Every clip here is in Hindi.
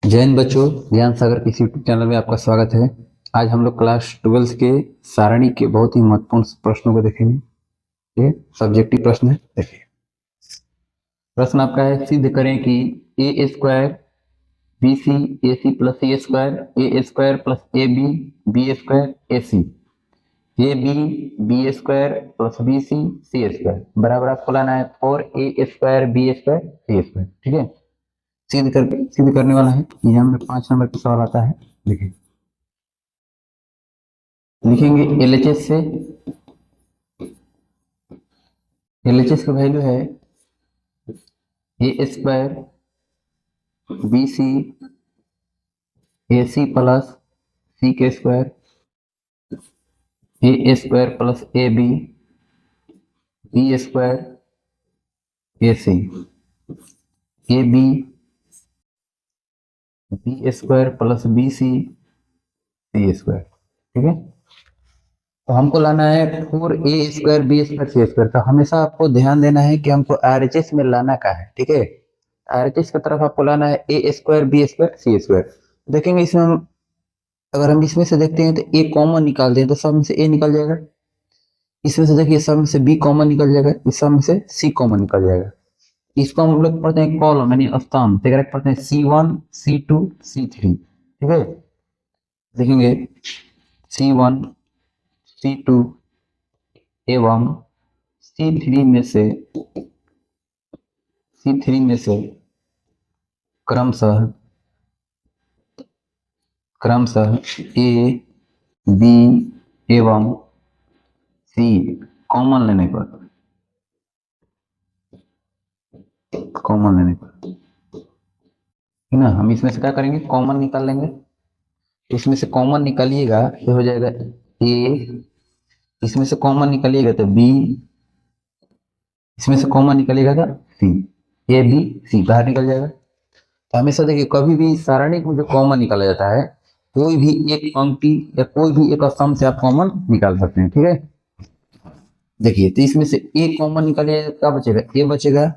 जय हिंद बच्चों, ज्ञान सागर इस यूट्यूब चैनल में आपका स्वागत है। आज हम लोग क्लास 12 के सारणी के बहुत ही महत्वपूर्ण प्रश्नों को देखेंगे। ये सब्जेक्टिव प्रश्न है। देखिए, प्रश्न आपका है, सिद्ध करें कि a square b c A C plus C square A square plus A b square a c A b square plus B c square बराबर आपको लाना है 4 a square B square C square. ठीक है, सिद्ध करने वाला है। यहाँ में 5 नंबर का सवाल आता है। देखिए, लिखेंगे एलएचएस से। एलएचएस का वैल्यू है ए स्क्वायर बी सी ए सी प्लस सी के square A square plus A b square a c A b square plus B c square. ठीक है, तो हमको लाना है 4 a square B square C square. तो हमेशा आपको ध्यान देना है कि हमको आरएचएस में लाना का है। ठीक है, आरएचएस की तरफ आपको लाना है ए स्क्वायर बी स्क्वायर सी स्क्वायर। देखेंगे इसमें हम, अगर हम इसमें से देखते हैं तो ए कॉमन निकालते हैं तो सब में से ए निकल जाएगा। इसमें से देखिए, सब में से बी कॉमन निकल जाएगा, इस सब में से सी कॉमन निकल जाएगा। इसको हम लोग पढ़ते हैं कॉलम यानी स्तंभ, तो करेक्ट पढ़ते हैं C1 C2 C3। ठीक है, देखेंगे C1 C2 एवं C3 में से क्रमशः ए बी एवं सी कॉमन लेने पर है ना, हम इसमें से क्या करेंगे, कॉमन निकाल लेंगे। इसमें से कॉमन निकालिएगा तो हो जाएगा ए, इसमें से कॉमन निकालिएगा तो बी, इसमें से कॉमन निकालिएगा तो सी, ए बी सी बाहर निकल जाएगा। तो हमेशा देखिए, कभी भी सारणी में जो कॉमन निकाला जाता है, कोई भी एक पंक्ति या कोई भी एक स्तंभ से आप कॉमन निकाल सकते हैं। ठीक है, देखिए, तो इसमें से ए कॉमन निकालिएगा क्या बचेगा, ए बचेगा।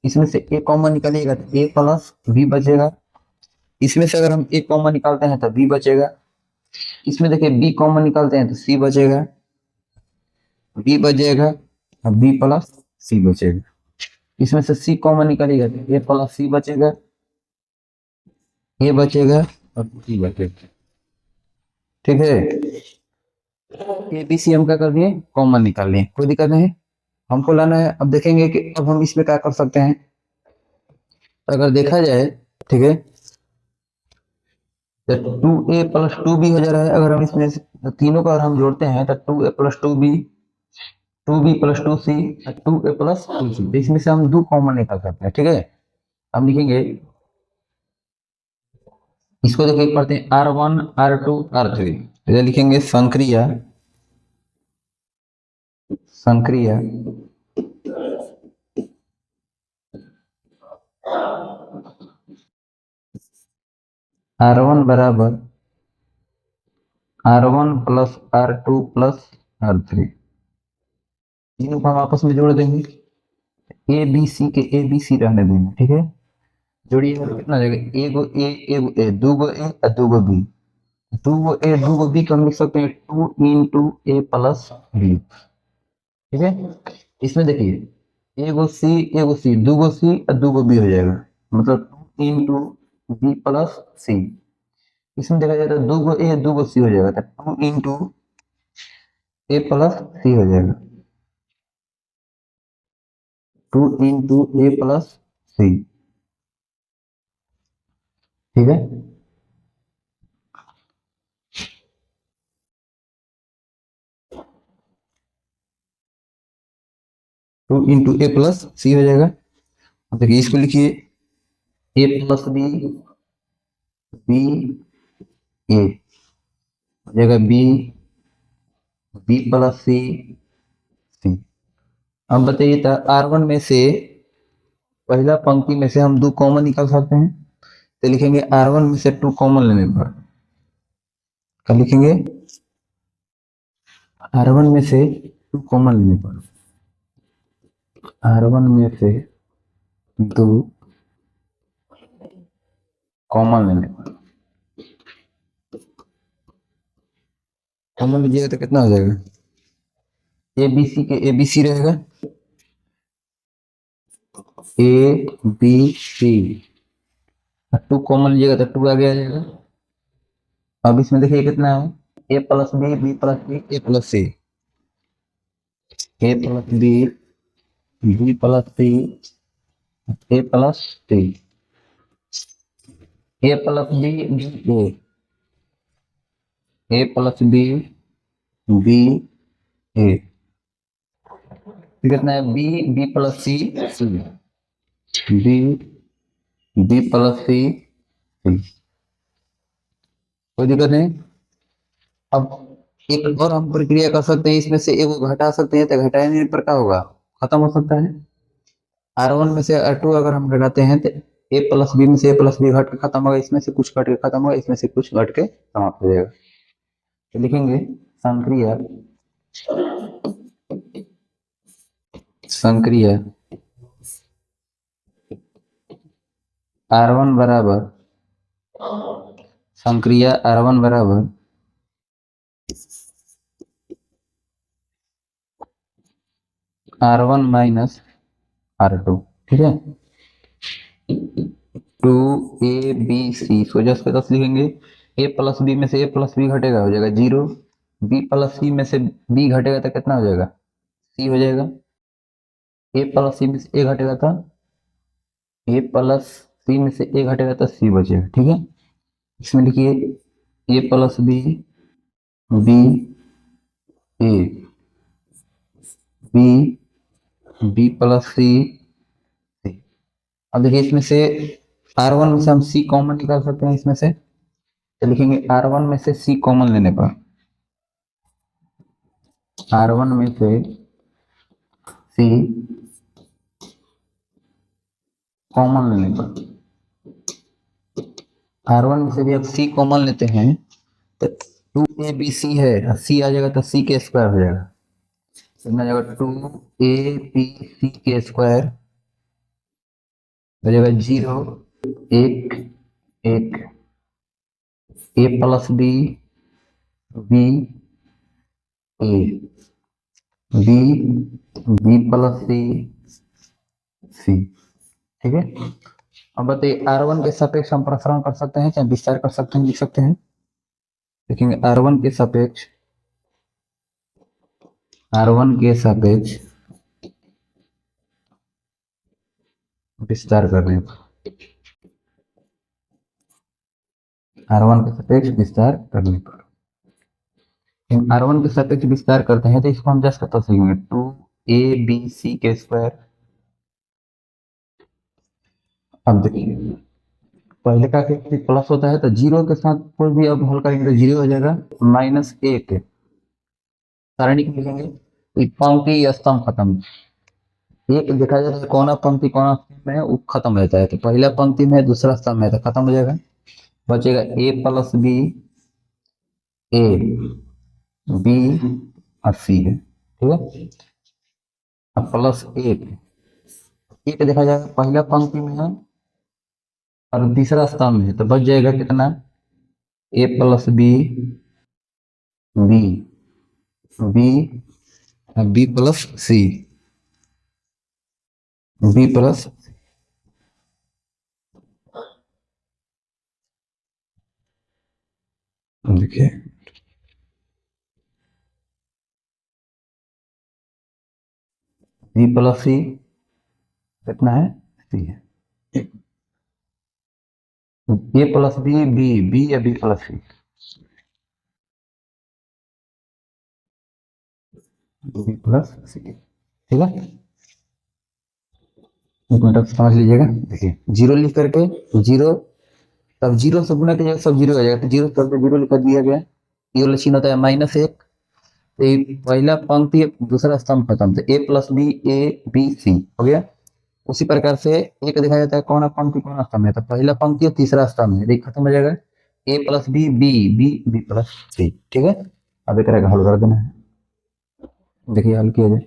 इसमें से ए कॉमन निकालिएगा तो ए प्लस बी बचेगा। इसमें से अगर हम ए कॉमन निकालते हैं तो बी बचेगा। इसमें देखिए, बी कॉमन निकालते हैं तो सी बचेगा, बी बचेगा और बी प्लस सी बचेगा। इसमें से सी कॉमन निकालिएगा तो ए प्लस सी बचेगा, ए बचेगा और सी बचेगा। ठीक है, ए बी सी हम क्या कर दिए, कॉमन निकाल लिए, कोई दिक्कत नहीं। हमको लाना है, अब देखेंगे कि अब हम इसमें क्या कर सकते हैं। अगर देखा जाए, ठीक है, तो 2a प्लस 2b हो जा रहा है। अगर हम इसमें तीनों का अगर हम जोड़ते हैं तो 2a plus 2b plus 2c 2a plus 2c। तो इसमें से हम 2 कॉमन निकाल सकते हैं। ठीक है, हम लिखेंगे इसको, देखिए पढ़ते हैं R1 R2 R3। इधर लिखेंगे संक्रिया R1 बराबर R1 plus R2 plus R3। तीनों को हम आपस में जोड़ देंगे, ए बी सी के ए बी सी रहने देंगे। ठीक है, जोड़िएगा तो कितना जाएगा, एगो ए दूगो ए और दूगो बी। दूगो ए दूगो बी को हम लिख सकते हैं 2 इंटू ए प्लस बी। ठीक है, इसमें देखिए, एगो सी दूगो सी और दूगो बी हो जाएगा, मतलब 2 इंटू बी प्लस सी। इसमें देखा जाए तो दूगो ए दूगो सी हो जाएगा, तो 2 इंटू ए प्लस सी हो जाएगा, 2 इंटू ए प्लस सी। ठीक है, 2 इंटू ए प्लस सी हो जाएगा। अब देखिए, इसको लिखिए ए प्लस बी बी ए हो जाएगा बी प्लस सी सी। अब बताइए, तो R1 में से पहला पंक्ति में से हम 2 कॉमन निकाल सकते हैं, तो लिखेंगे R1 में से 2 कॉमन लेने पर क्या लिखेंगे, R1 में से 2 कॉमन लेने पर R1 में से 2 कॉमन लेने पर, कॉमन लीजिएगा तो कितना हो जाएगा, ए बी सी के ए बी सी रहेगा, a B c, two common लीजिएगा तो टू आगे आ जाएगा। अब इसमें देखिए कितना है, ए plus B, b plus C, ए प्लस सी, ए plus B, b plus C, ए प्लस सी, ए प्लस बी, बी ए प्लस बी, बी ए, कितना है, बी, बी प्लस सी, सी, बी, बी प्लस सी, सी, कोई दिक्कत नहीं। अब एक और हम प्रक्रिया कर सकते हैं, इसमें से एक को घटा सकते हैं, तो घटाने पर क्या होगा, खत्म हो सकता है। R1 में से R2 अगर हम घटाते हैं तो ए प्लस बी में से ए प्लस बी घट के खत्म होगा, इसमें से कुछ घट के खत्म होगा, इसमें से कुछ घट के समाप्त हो जाएगा। तो लिखेंगे संक्रिया, संक्रिया R1 बराबर, संक्रिया R1 बराबर R1 माइनस R2, ठीक है। टू ए बी सी, सो 10 लिखेंगे, ए प्लस बी में से ए प्लस बी घटेगा, हो जाएगा 0, बी प्लस सी में से बी घटेगा तो कितना हो जाएगा, सी हो जाएगा, ए प्लस सी में से ए घटेगा तो ए प्लस सी में से ए घटेगा तो सी बचेगा, ठीक है। इसमें लिखिए ए plus B, B a, b, b plus C, सी। अब देखिए इसमें से R1 में से हम सी कॉमन निकाल सकते हैं, इसमें से तो लिखेंगे R1 में से सी कॉमन लेने पर, R1 में से सी कॉमन लेने पर, R1 में से भी अब सी कॉमन लेते हैं तो टू ए बी सी है, सी आ जाएगा तो सी के स्क्वायर हो जाएगा, कितना जाएगा, टू ए बी सी के स्क्वायर हो जाएगा 0, 1, 1, ए plus B, B a, b, b plus C, सी, ठीक है। अब बताइए R1 के सापेक्ष हम प्रसारण कर सकते हैं, चाहे विस्तार कर सकते हैं, लिख सकते हैं, देखेंगे R1 के सापेक्ष, R1 के सापेक्ष विस्तार करने पर, R1 के सापेक्ष विस्तार करने पर, R1 के सापेक्ष विस्तार करते हैं तो इसको हम जस्ट करते सीखेंगे, टू ए बी सी के स्क्वायर। अब देखिए पहले का प्लस होता है तो 0 के साथ कोई भी अब हल करेंगे तो 0 हो जाएगा, -1 सारणी को लिखेंगे, पंक्ति स्तंभ खत्म, एक देखा जाए तो कौन पंक्ति कौन स्तंभ में है वो खत्म रहता है, तो पहला पंक्ति में दूसरा स्तंभ में तो खत्म हो जाएगा, बचेगा ए प्लस बी, ए, बी और सी है, ठीक है। अब प्लस एक, एक देखा जाएगा पहला पंक्ति में है और तीसरा स्तंभ है, तो बच जाएगा कितना, a plus B, b, b, b plus c, B plus, देखिए बी प्लस सी कितना है, सी है, ए प्लस बी, बी, बी या b plus c, B plus c, ठीक है। एक मिनट समझ लीजिएगा, देखिए 0 लिख करके 0, तब 0 से गुना कीजिएगा सब 0 हो जाएगा, तो 0 करके 0 लिख दिया गया, ये वाला चिन्ह होता है -1, तो पहला पंक्ति दूसरा स्तंभ खत्म, तो ए plus b, a B c हो गया। उसी प्रकार से एक देखा जाता है कौन पंक्ति कौन स्तंभ है, तो पहला पंक्ति और तीसरा स्तंभ है, देखिए खत्म हो जाएगा, a plus B, b, b, b plus c, ठीक है। अब एक तरह का हल कर देना है, देखिए हल किया जाए,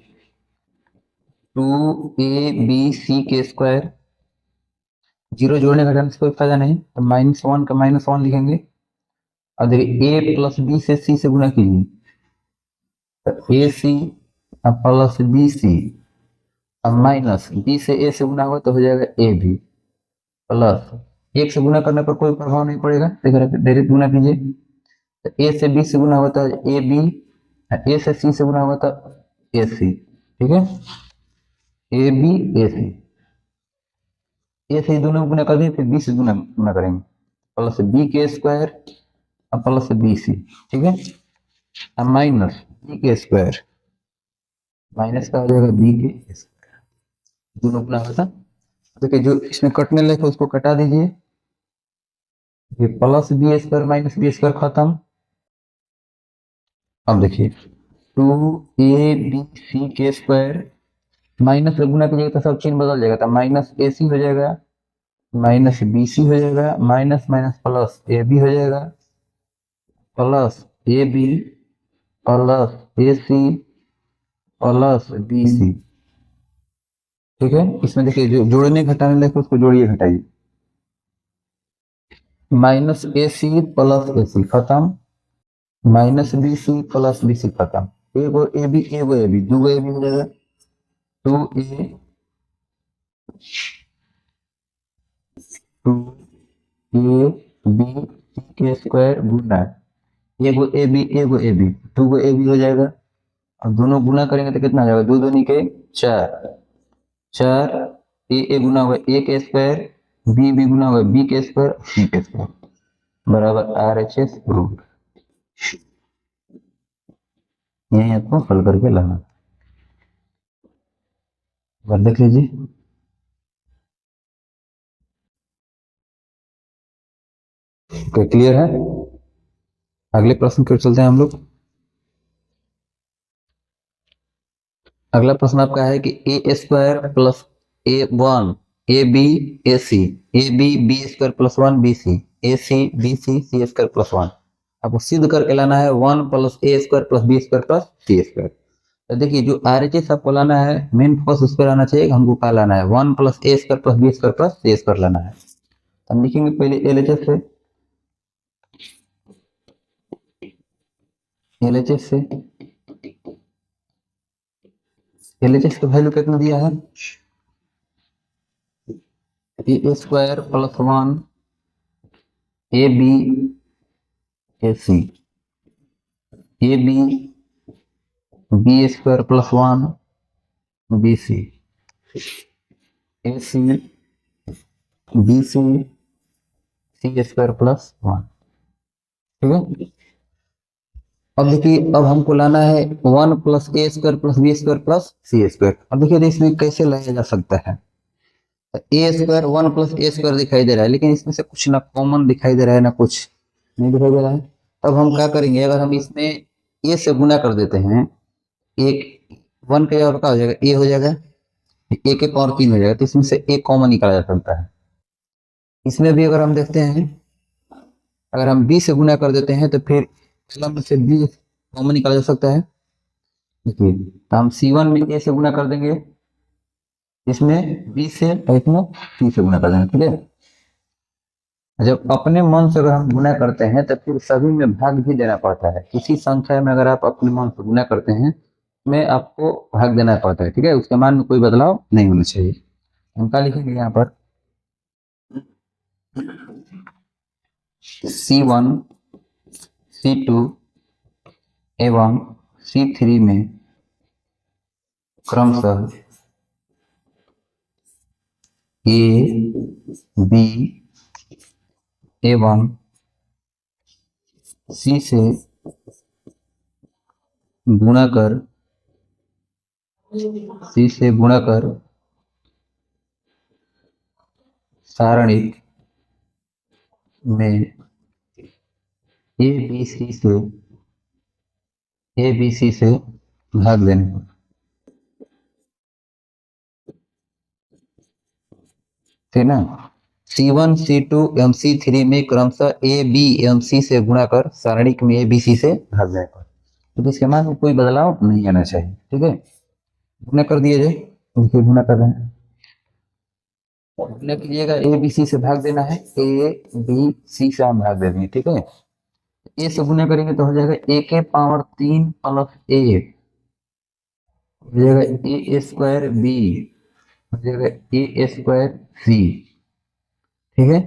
टू ए बी सी के स्क्वायर जीरो जोड़ने घटाने से कोई फायदा नहीं, तो -1 का -1 लिखेंगे। और देखिए ए प्लस बी से सी से गुना कीजिए, तो ए सी प्लस बी सी, अब माइनस बी से ए से गुना होगा तो हो जाएगा ए बी, प्लस एक से गुना करने पर कोई प्रभाव नहीं पड़ेगा, डायरेक्ट गुना कीजिए, तो ए से बी से गुना होता है ए बी, ए से सी से गुना होता है ए सी, ठीक है, ए बी ए सी, ए से दोनों गुना कर देंगे, फिर बी से गुना करेंगे, प्लस बी के स्क्वायर अब प्लस बी सी, ठीक है, अब माइनस बी के स्क्वायर, माइनस का हो जाएगा बी के स्क्वायर, दोनों गुना होता। देखिए जो इसमें कटने लगे उसको कटा दीजिए, ये plus B square minus B square खत्म। अब देखिए 2ab के स्क्वायर, माइनस से गुना कीजिएगा तो सब चिन्ह बदल जाएगा, तो माइनस ए सी हो जाएगा, माइनस बी सी हो जाएगा, minus minus plus A B हो जाएगा, plus A B plus A C plus B C, ठीक है। इसमें देखिए जो जोड़ने घटाने लगे उसको जोड़िए घटाइए, minus A C plus A c खत्म, minus B c plus B c खत्म, एगो ए बी दूगो ए बी हो जाएगा, 2a 2ab के स्क्वायर गुना एगो ए बी दूगो ए बी हो जाएगा, और दोनों गुना करेंगे तो कितना हो जाएगा, दो दूनी के 4, 4 ए गुना हुआ ए के स्क्वायर, बी गुना हुआ बी के स्क्वायर, सी के स्क्वायर बराबर RHS रूट। यही आपको हल करके लाना, देख लीजिए। क्लियर है? अगले प्रश्न की ओर चलते हैं हम लोग। अगला प्रश्न आपका है कि a square plus A1 AB AC AB b square plus 1 BC AC BC c square plus 1, आपको सिद्ध करके लाना है 1 प्लस ए square plus B square plus सी स्क्वायर। तो देखिए जो RHS आपको लाना है, मेन फोकस उस पर आना चाहिए, हमको क्या लाना है, 1 प्लस ए square plus B square plus सी स्क्वायर लाना है। हम लिखेंगे पहले LHS से, LHS से LHS का वैल्यू कितना दिया है, ए square plus 1 a b a c A b b square plus 1 b c A c b c c square plus 1, ठीक है। अब देखिए अब हमको लाना है 1 प्लस ए square plus B square plus सी स्क्वायर। अब देखिए इसमें कैसे लाया जा सकता है, ए स्क्वायर 1 प्लस ए स्क्वायर दिखाई दे रहा है, लेकिन इसमें से कुछ ना कॉमन दिखाई दे रहा है ना कुछ नहीं दिखाई दे रहा है। तब हम क्या करेंगे, अगर हम इसमें ए से गुना कर देते हैं, एक 1 का जगह क्या हो जाएगा, ए हो जाएगा, ए के पावर 3 हो जाएगा, तो इसमें से ए कॉमन निकाला जा सकता है। इसमें भी अगर हम देखते हैं, अगर हम बी से गुना कर देते हैं तो फिर कॉलम में से बी कॉमन निकाला जा सकता है। देखिए तो हम C1 में ए से गुना कर देंगे, इसमें बी से और इसमें सी से गुना कर देंगे, ठीक है। जब अपने मन से अगर हम गुना करते हैं तो फिर सभी में भाग भी देना पड़ता है, किसी संख्या में अगर आप अपने मन से गुना करते हैं में आपको भाग देना पड़ता है, ठीक है, उसके मान में कोई बदलाव नहीं होना चाहिए। हम क्या लिखेंगे यहाँ पर, C1 C2 एवं C3 में क्रमशः A B एवं C से गुणा कर सारणिक में ABC से भाग देने पर, ठीक ना। C1 C2 एवं C3 में क्रमशः A B एवं C से गुणा कर सारणिक में ABC से भाग देने पर, तो इसके मान में कोई बदलाव नहीं आना चाहिए, ठीक है। गुणा कर दिए जाए, गुणा कर रहे हैं, गुना कीजिएगा, ए बी सी से भाग देना है, ए बी सी से हम भाग दे देंगे, ठीक है। ए से गुना करेंगे तो हो जाएगा ए के पावर 3 प्लस ए, हो जाएगा ए स्क्वायर बी, हो जाएगा ए स्क्वायर सी, ठीक है।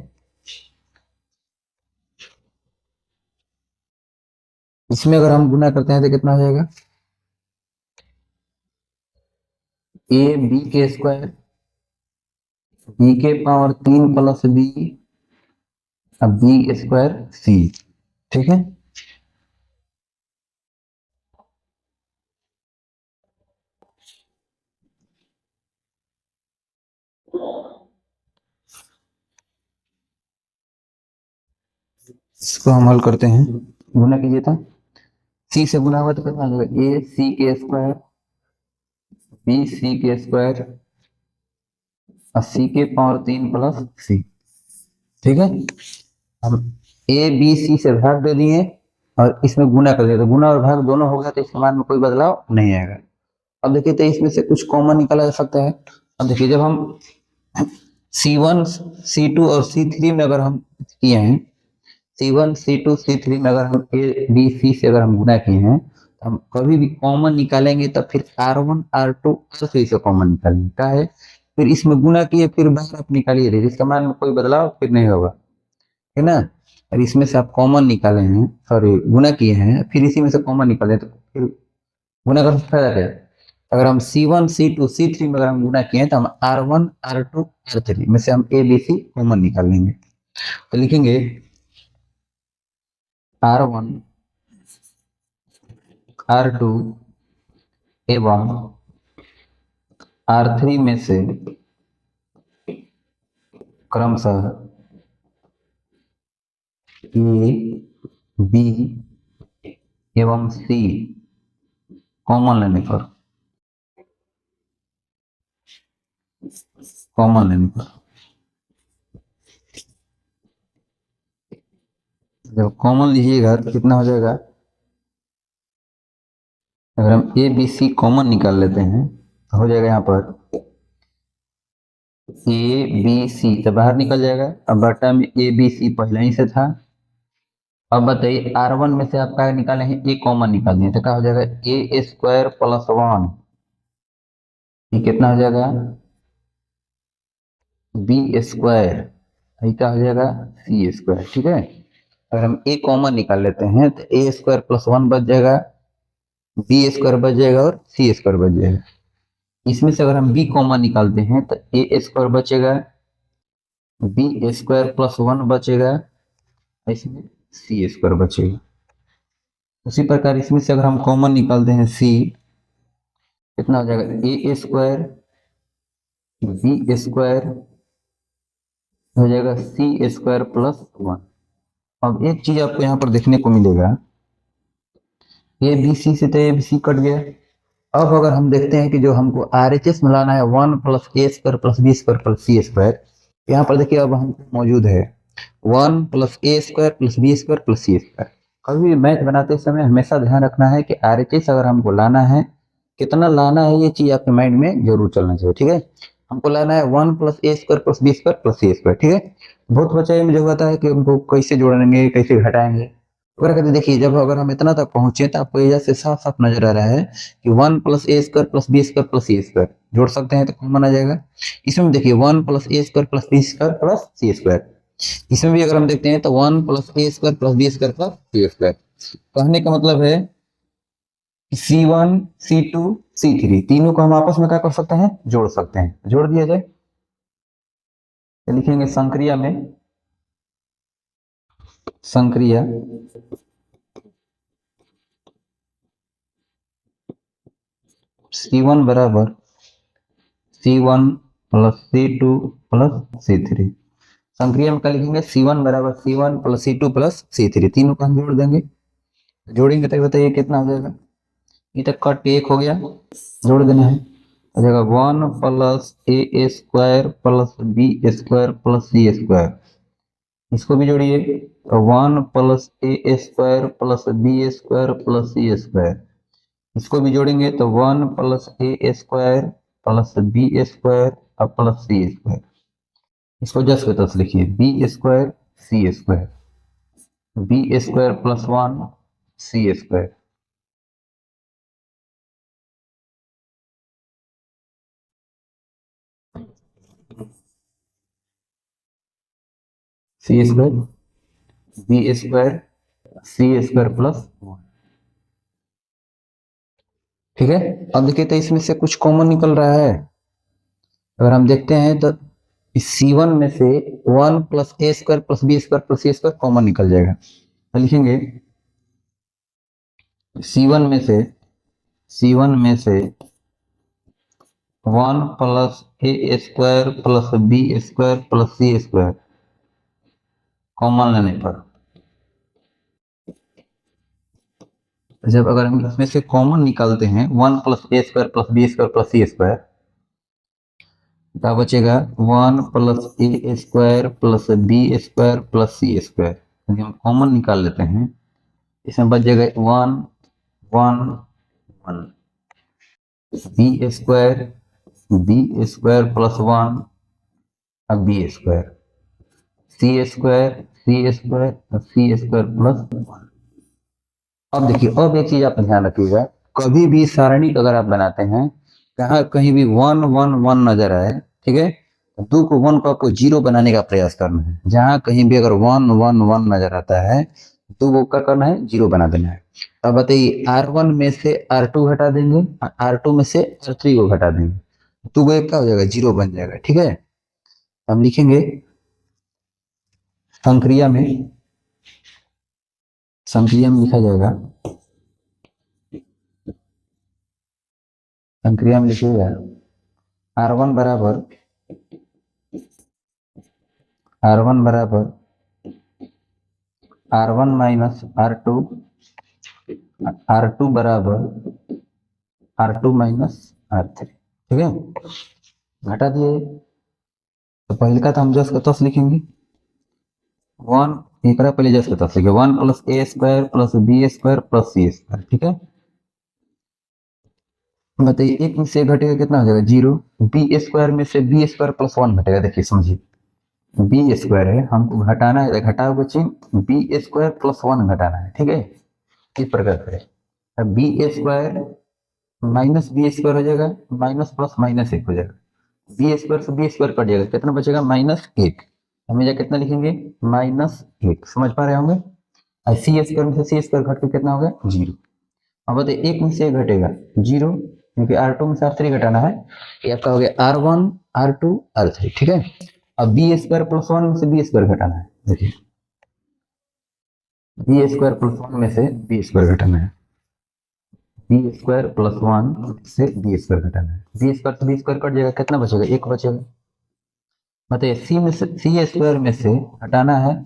इसमें अगर हम गुना करते हैं तो कितना हो जाएगा, ए बी के स्क्वायर, बी के पावर 3 प्लस बी, अब बी स्क्वायर सी, ठीक है। इसको हम हल करते हैं, गुना कीजिए था, सी से गुना हुआ तो कितना हो जाएगा, ए सी के स्क्वायर, बी सी के स्क्वायर, और सी के पावर 3 प्लस सी, ठीक है। हम ए बी सी से भाग दे दिए और इसमें गुना कर दिया, तो गुना और भाग दोनों हो गया, तो इसके मान में कोई बदलाव नहीं आएगा। अब देखिए, तो इसमें से कुछ कॉमन निकाला जा सकता है। अब देखिए, जब हम C1 C2 और C3 में अगर हम किए हैं, C1 C2 C3 में अगर हम ए बी सी से अगर हम गुना किए हैं, तो हम कभी भी कॉमन निकालेंगे तो फिर R1 R2 R3 से कॉमन निकालेंगे, क्या है, फिर इसमें गुना किए फिर बाहर आप निकालिए, इसका मान में कोई बदलाव फिर नहीं होगा, है ना। और इसमें से आप कॉमन निकाले हैं, सॉरी गुना किए हैं, फिर इसी में से कॉमन निकाले तो फिर गुना का फायदा क्या है। अगर हम C1 C2 C3 में अगर हम गुना किए हैं तो हम R1 R2 R3 में से हम ए बी सी कॉमन निकाल लेंगे, तो लिखेंगे R1 R2 एवं R3 में से क्रमशः ए बी एवं सी कॉमन लेने पर, कॉमन लेने पर जब कॉमन लीजिएगा तो कितना हो जाएगा, अगर हम ए बी सी कॉमन निकाल लेते हैं तो हो जाएगा यहाँ पर ए बी सी तो बाहर निकल जाएगा, अब बटा में ए बी सी पहले ही से था। अब बताइए R1 में से आप क्या निकाले हैं, ए कॉमन निकाल दिए, तो क्या हो जाएगा ए स्क्वायर प्लस 1, ये कितना हो जाएगा बी स्क्वायर, ये क्या हो जाएगा सी स्क्वायर, ठीक है। अगर हम ए कॉमन निकाल लेते हैं तो ए स्क्वायर प्लस 1 बच जाएगा, बी स्क्वायर बच जाएगा और सी स्क्वायर बच जाएगा। इसमें से अगर हम बी कॉमन निकालते हैं तो ए स्क्वायर बचेगा, बी स्क्वायर प्लस 1 बचेगा, इसमें सी स्क्वायर बचेगा। उसी प्रकार इसमें से अगर हम कॉमन निकालते हैं सी, कितना हो जाएगा ए स्क्वायर बी स्क्वायर हो जाएगा सी स्क्वायर प्लस 1। अब एक चीज आपको यहाँ पर देखने को मिलेगा, ए बी सी से तो ए बी सी कट गया। अब अगर हम देखते हैं कि जो हमको RHS में लाना है 1 प्लस ए square plus B square plus सी स्क्वायर, यहाँ पर देखिए अब हमको मौजूद है 1 प्लस ए square plus B square plus सी स्क्वायर। कभी भी मैथ बनाते समय हमेशा ध्यान रखना है कि RHS अगर हमको लाना है, कितना लाना है, ये चीज आपके माइंड में जरूर चलना चाहिए, ठीक है। हमको लाना है 1 प्लस ए square plus B square plus सी स्क्वायर, ठीक है। बहुत बच्चे मुझे होता है कि हमको कैसे जोड़ेंगे कैसे घटाएंगे, अगर कहते देखिए जब अगर हम इतना तक पहुंचे तो आपको एजा से साफ साफ नजर आ रहा है कि 1 प्लस ए square plus B square plus सी स्क्वायर जोड़ सकते हैं तो कॉमन आ जाएगा। इसमें देखिए 1 प्लस ए square plus B square plus सी स्क्वायर, इसमें भी अगर हम देखते हैं तो 1 प्लस ए square plus B square plus सी स्क्वायर। कहने का मतलब है C1 C2 C3 तीनों को हम आपस में क्या कर सकते हैं, जोड़ सकते हैं। जोड़ दिया जाए तो लिखेंगे संक्रिया में, संक्रिया C1 बराबर C1 plus C2 plus C3। संक्रिया में क्या लिखेंगे, C1 बराबर C1 plus C2 plus C3, तीनों को हम जोड़ देंगे। जोड़ेंगे तो बताइए कितना हो जाएगा, ये तक कट एक हो गया, जोड़ देना है, हो जाएगा 1 प्लस ए square plus B square plus सी स्क्वायर। इसको भी जोड़िए तो 1 प्लस ए square plus B square plus सी स्क्वायर। इसको भी जोड़ेंगे तो 1 प्लस ए स्क्वायर प्लस बी स्क्वायर और प्लस सी स्क्वायर। इसको जस्ट के तस लिखिए, बी स्क्वायर सी square, B square plus 1 C square. सी स्क्वायर बी स्क्वायर सी स्क्वायर प्लस 1। ठीक है। अब देखिए तो इसमें से कुछ कॉमन निकल रहा है। अगर हम देखते हैं तो इस C1 में से 1 प्लस ए square plus B square plus सी स्क्वायर कॉमन निकल जाएगा। तो लिखेंगे C1 में से 1 प्लस ए square plus B square plus सी स्क्वायर कॉमन लेने पर, जब अगर हम इसमें से कॉमन निकालते हैं 1 प्लस ए square plus B square plus सी स्क्वायर, क्या बचेगा 1 प्लस ए square plus B square plus सी स्क्वायर। यदि हम कॉमन निकाल लेते हैं इसमें बच जाएगा 1 1 1, बी स्क्वायर प्लस 1 अब बी स्क्वायर, सी स्क्वायर सी स्क्वायर प्लस 1। अब देखिए अब एक चीज आप ध्यान रखिएगा, कभी भी सारणी अगर आप बनाते हैं कहाँ कहीं भी 1 1 1 नजर आए, ठीक है, दो को 1 को आपको 0 बनाने का प्रयास करना है। जहां कहीं भी अगर 1 1 1 नजर आता है तो वो क्या करना है, 0 बना देना है। अब बताइए R1 में से R2 घटा देंगे, R2 में से R3 को घटा देंगे तो वो क्या हो जाएगा, 0 बन जाएगा। ठीक है, हम लिखेंगे संक्रिया में लिखा जाएगा, संक्रिया में लिखिएगा R1 बराबर R1 माइनस R2, R2 बराबर R2 माइनस R3। ठीक है, घटा दिए तो पहले का तो हम जस का तस लिखेंगे 1, एक पहले जस का तस लिखे 1 प्लस ए square plus B square plus सी स्क्वायर। ठीक है, बताइए एक में से घटेगा कितना हो जाएगा, 0। बी स्क्वायर में से बी स्क्वायर प्लस 1 घटेगा। देखिए समझिए, बी स्क्वायर है हमको घटाना है, घटाओ बच्चे बी स्क्वायर प्लस 1 घटाना है। ठीक है, इस प्रकार से अब b square minus B square हो जाएगा, माइनस प्लस माइनस 1 हो जाएगा, बी स्क्वायर से बी स्क्वायर कट जाएगा, कितना बचेगा -1। हमें कितना लिखेंगे -1, समझ पा रहे होंगे। सी स्क्वायर में से सी स्क्वायर घट के कितना हो गया, 0। अब बताइए एक में से घटेगा 0, क्योंकि R2 में से R3 घटाना है, ये आपका हो गया R1 R2 R3। ठीक है, अब बी स्क्वायर प्लस 1 में से बी स्क्वायर घटाना है। देखिए बी स्क्वायर प्लस 1 में से बी स्क्वायर घटाना है, बी स्क्वायर प्लस 1 से बी स्क्वायर घटाना है, बी स्क्वायर से बी स्क्वायर कट जाएगा, कितना बचेगा, 1 बचेगा। बताइए सी में से सी स्क्वायर में से हटाना है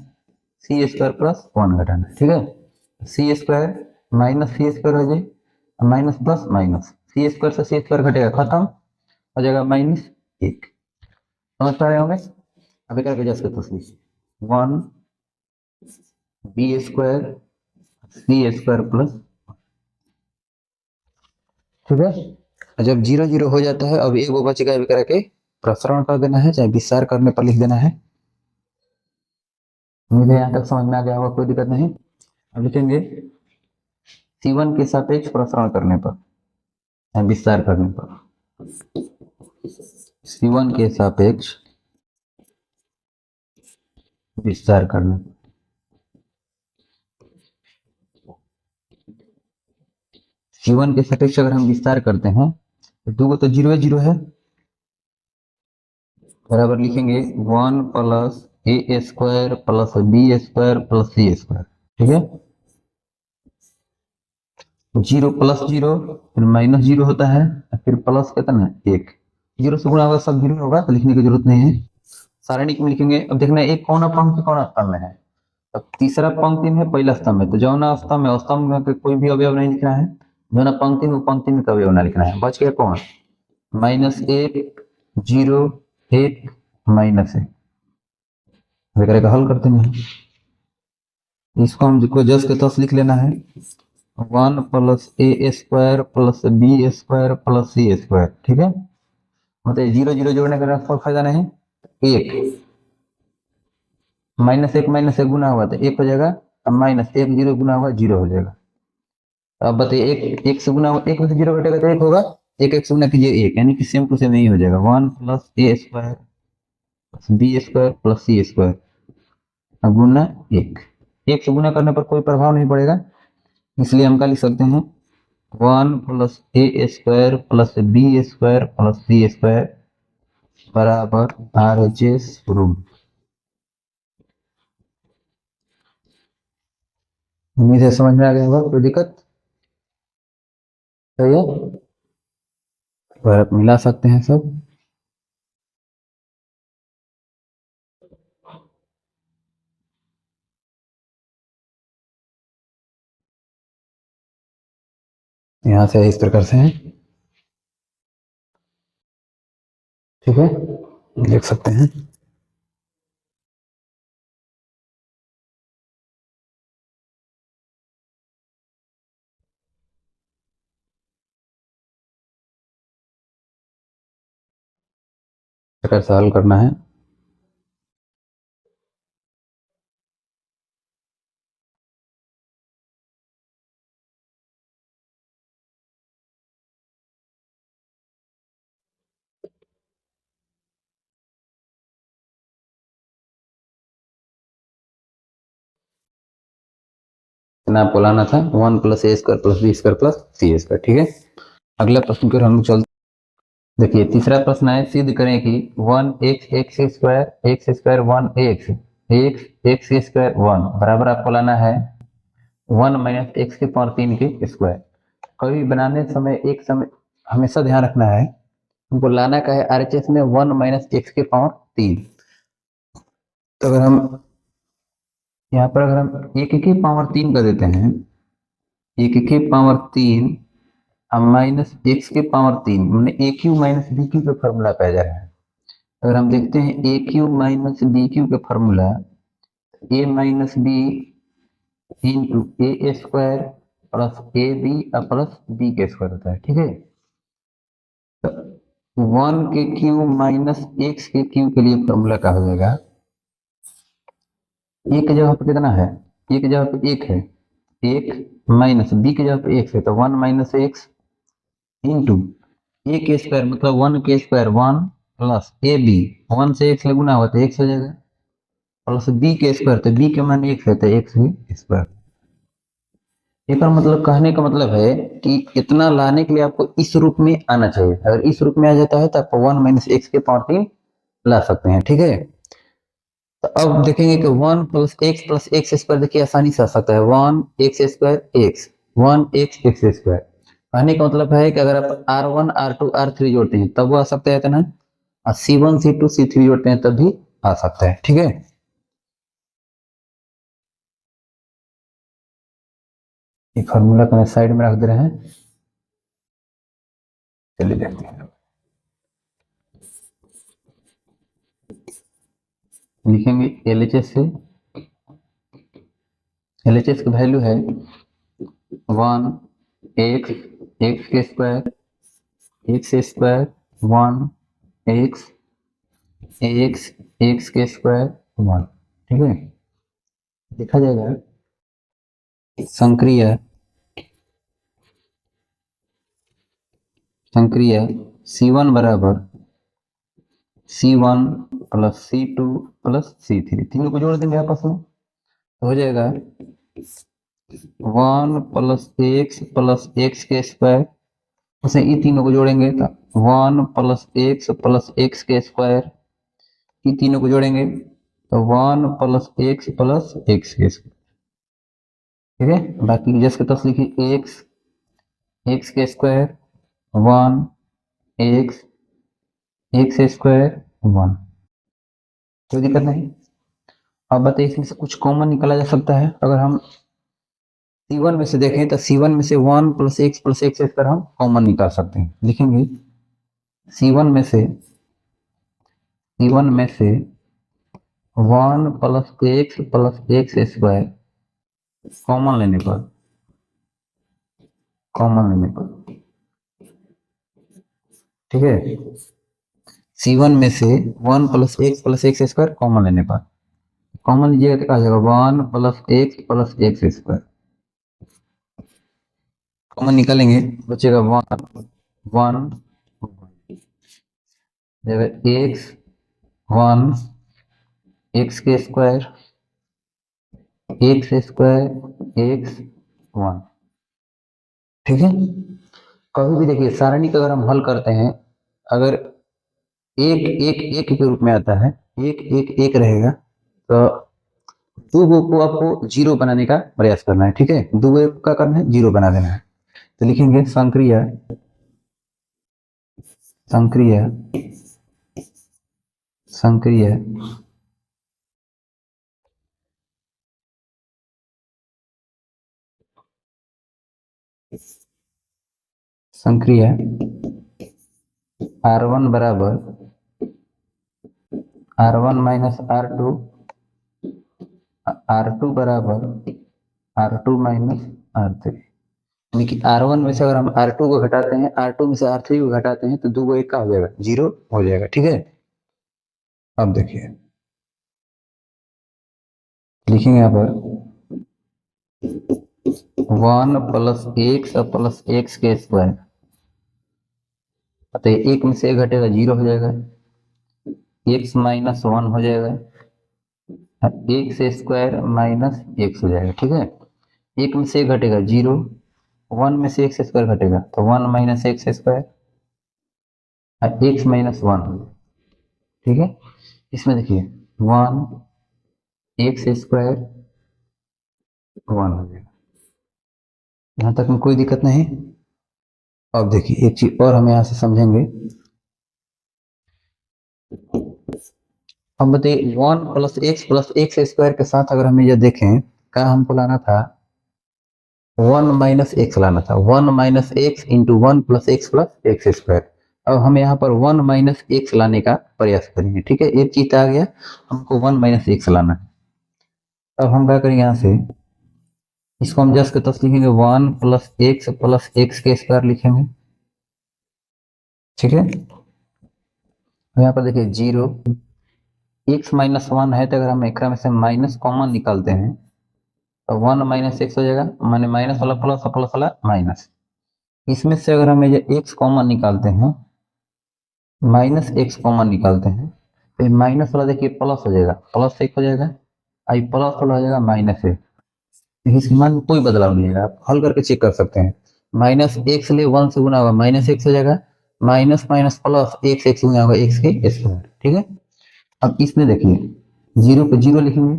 सी स्क्वायर प्लस 1 घटाना है। ठीक है, सी स्क्वायर माइनस सी स्क्वायर हो जाए, माइनस प्लस माइनस, सी स्क्वायर से सी स्क्वायर घटेगा, खत्म हो जाएगा -1। समझ पा रहे होंगे। अभी करके जैसे तस्वीर 1 बी स्क्वायर सी स्क्वायर प्लस, ठीक है। जब 0 0 हो जाता है अब एक वो बचेगा, अभी करके प्रसरण कर देना है, चाहे विस्तार करने पर लिख देना है। मुझे यहाँ तक समझ में आ गया होगा, कोई दिक्कत नहीं। अब लिखेंगे C1 के सापेक्ष प्रसरण करने पर, विस्तार करने पर, C1 के सापेक्ष विस्तार करने पर, C1 के सापेक्ष अगर हम विस्तार करते हैं तो 2 तो 0 0 है, बराबर लिखेंगे 1 प्लस ए square plus B square plus सी स्क्वायर। ठीक है, 0 प्लस 0 फिर -0 होता है, फिर प्लस कितना है 1, 0 से गुणा होगा सब 0 होगा, तो लिखने की जरूरत नहीं है, सारणी में लिखेंगे। अब देखना एक कौन पंक्ति कौन स्तंभ में है, अब तीसरा पंक्ति में पहला स्तंभ है, तो जौना स्तंभ में स्तंभ में कोई भी अवयव नहीं लिखना है, जौना पंक्ति में पंक्ति में अवयव ना लिखना है। बच गया कौन, -1 0 1 -1। वगैरह का हल करते हैं, इसको हमको जस के तस लिख लेना है 1 प्लस ए square plus B square plus सी स्क्वायर। ठीक है, मतलब 0 0 जोड़ने का कोई फायदा नहीं, 1 माइनस एक गुना हुआ तो एक हो जाएगा, अब माइनस एक जीरो गुना हुआ जीरो हो जाएगा। अब बताइए एक एक से गुना हुआ, एक में से जीरो घटेगा तो एक होगा, एक से गुना कीजिए एक, यानी कि सेम टू सेम यही हो जाएगा, 1 + a² + b² + c² गुना एक से गुना करने पर कोई प्रभाव नहीं पड़ेगा, इसलिए हम क्या लिख सकते हैं 1 + a² + b² + c² बराबर RHS रूल। उम्मीद है समझ में आ गया होगा, कोई दिक्कत? सही है, और आप मिला सकते हैं सब। यहाँ से इस प्रकार से है, ठीक है, देख सकते हैं। प्रकार से हल करना है। आपको लाना था 1 + a² + b² + c², ठीक है। अगला प्रश्न की ओर हम लोग चलते। देखिए तीसरा प्रश्न है, सिद्ध करें कि 1x² 1 बराबर आपको लाना है 1 - x³ के स्क्वायर। कभी बनाने समय एक समय हमेशा ध्यान रखना है, हमको लाना का है RHS में 1 - x³। तो अगर हम यहाँ पर अगर हम एक कर देते हैं, एक/3 -x³, हमने a³ - b³ का फॉर्मूला पाया जा रहा है। अगर हम देखते हैं a³ - b³ का formula a - b into a² plus ab plus b² होता है, ठीक है। तो 1 के क्यूब के लिए फॉर्मूला क्या हो जाएगा, ए की जगह पर कितना है, ए की जगह पर एक है, एक माइनस बी की जगह पर एक है, तो 1 - x इंटू a² मतलब 1 प्लस ए बी, 1 से x गुना हुआ तो x हो जाएगा, प्लस b², तो b के मान एक है तो x²। एक मतलब कहने का मतलब है कि इतना लाने के लिए आपको इस रूप में आना चाहिए, अगर इस रूप में आ जाता है तो आप 1 - x³ ला सकते हैं, ठीक है। तो अब देखेंगे कि 1 + x² देखिए आसानी से आ सकता है, 1x² x 1x² कहने का मतलब है कि अगर आप R1 R2 R3 जोड़ते हैं तब वो आ सकता है इतना, और C1 C2 C3 जोड़ते हैं तब भी आ सकता है, ठीक है। ये फॉर्मूला को मैं साइड में रख दे रहे हैं, चलिए देखते हैं। लिखेंगे LHS से, LHS की वैल्यू है 1 x² 1 x² 1, ठीक है। देखा जाएगा संक्रिया C1 बराबर C1 plus C2 plus C3, तीनों को जोड़ देंगे आपस में तो हो जाएगा 1 + x प्लस x², उसे ये तीनों को जोड़ेंगे तो 1 + x प्लस x², ये तीनों को जोड़ेंगे तो 1 + x प्लस x², ठीक है। बाकी जैसे के तस लिखिए x² 1 x x² 1, कोई दिक्कत नहीं। अब बताइए इसमें से कुछ कॉमन निकाला जा सकता है, अगर हम C1 में से देखें तो C1 में से 1 + x प्लस x² हम कॉमन निकाल सकते हैं, लिखेंगे C1 में से 1 + x प्लस x² कॉमन लेने पर, ठीक है। C1 में से 1 + x प्लस x² कॉमन लेने पर कॉमन लीजिएगा तो क्या हो जाएगा 1 + x + x²। कॉमन निकालेंगे बचेगा 1 x 1 x² x² x 1। ठीक है। कभी भी देखिए सारणी का अगर हम हल करते हैं, अगर एक एक एक के रूप में आता है, एक एक एक रहेगा, तो दो को आपको जीरो बनाने का प्रयास करना है। ठीक है, दो का करना है, जीरो बना देना है। तो लिखेंगे संक्रिय संक्रिय संक्रिय संक्रिय R1 बराबर R1 - R2, R2 बराबर R2 - R3। यानी कि R1 में से अगर हम R2 को घटाते हैं, R2 में से R3 को घटाते हैं, तो दो को एक का हो जाएगा, जीरो हो जाएगा। ठीक है, अब देखिए लिखेंगे यहाँ पर 1 + x + x²। अतः एक में से एक घटेगा, जीरो हो जाएगा, x - 1 हो जाएगा, x² - x हो जाएगा। ठीक है, एक में से एक घटेगा, जीरो, 1 में से x² घटेगा तो 1 - x², x - 1। ठीक है, इसमें देखिए 1 x² 1 हो जाएगा। यहाँ तक में कोई दिक्कत नहीं। अब देखिए एक चीज और हम यहाँ से समझेंगे। अब बताइए 1 + x + x² के साथ अगर हमें यह देखें, क्या हमको लाना था, 1 - x लाना था, 1 - x × 1 + x + x²। अब हम यहाँ पर 1 - x लाने का प्रयास करेंगे। ठीक है, एक चीज आ गया, हमको 1 - x लाना है। अब हम क्या करेंगे, यहाँ से इसको हम जस्ट के तस लिखेंगे, 1 + x + x² लिखेंगे। ठीक है, यहाँ पर देखिए जीरो, x - 1 है, तो अगर हम एक में से माइनस कॉमन निकालते हैं तो 1 - x हो जाएगा, माने माइनस वाला प्लस और प्लस वाला माइनस। इसमें से अगर हम ये x कॉमन निकालते हैं, -x कॉमन निकालते हैं, तो माइनस वाला देखिए प्लस हो जाएगा, +1 हो जाएगा, आई प्लस वाला हो जाएगा -1। इसके मान में कोई बदलाव नहीं है, आप हल करके चेक कर सकते हैं। -x ले 1 से गुना होगा, -x हो जाएगा, माइनस माइनस प्लस x गुना होगा x²। ठीक है, अब इसमें देखिए जीरो पे जीरो लिखेंगे।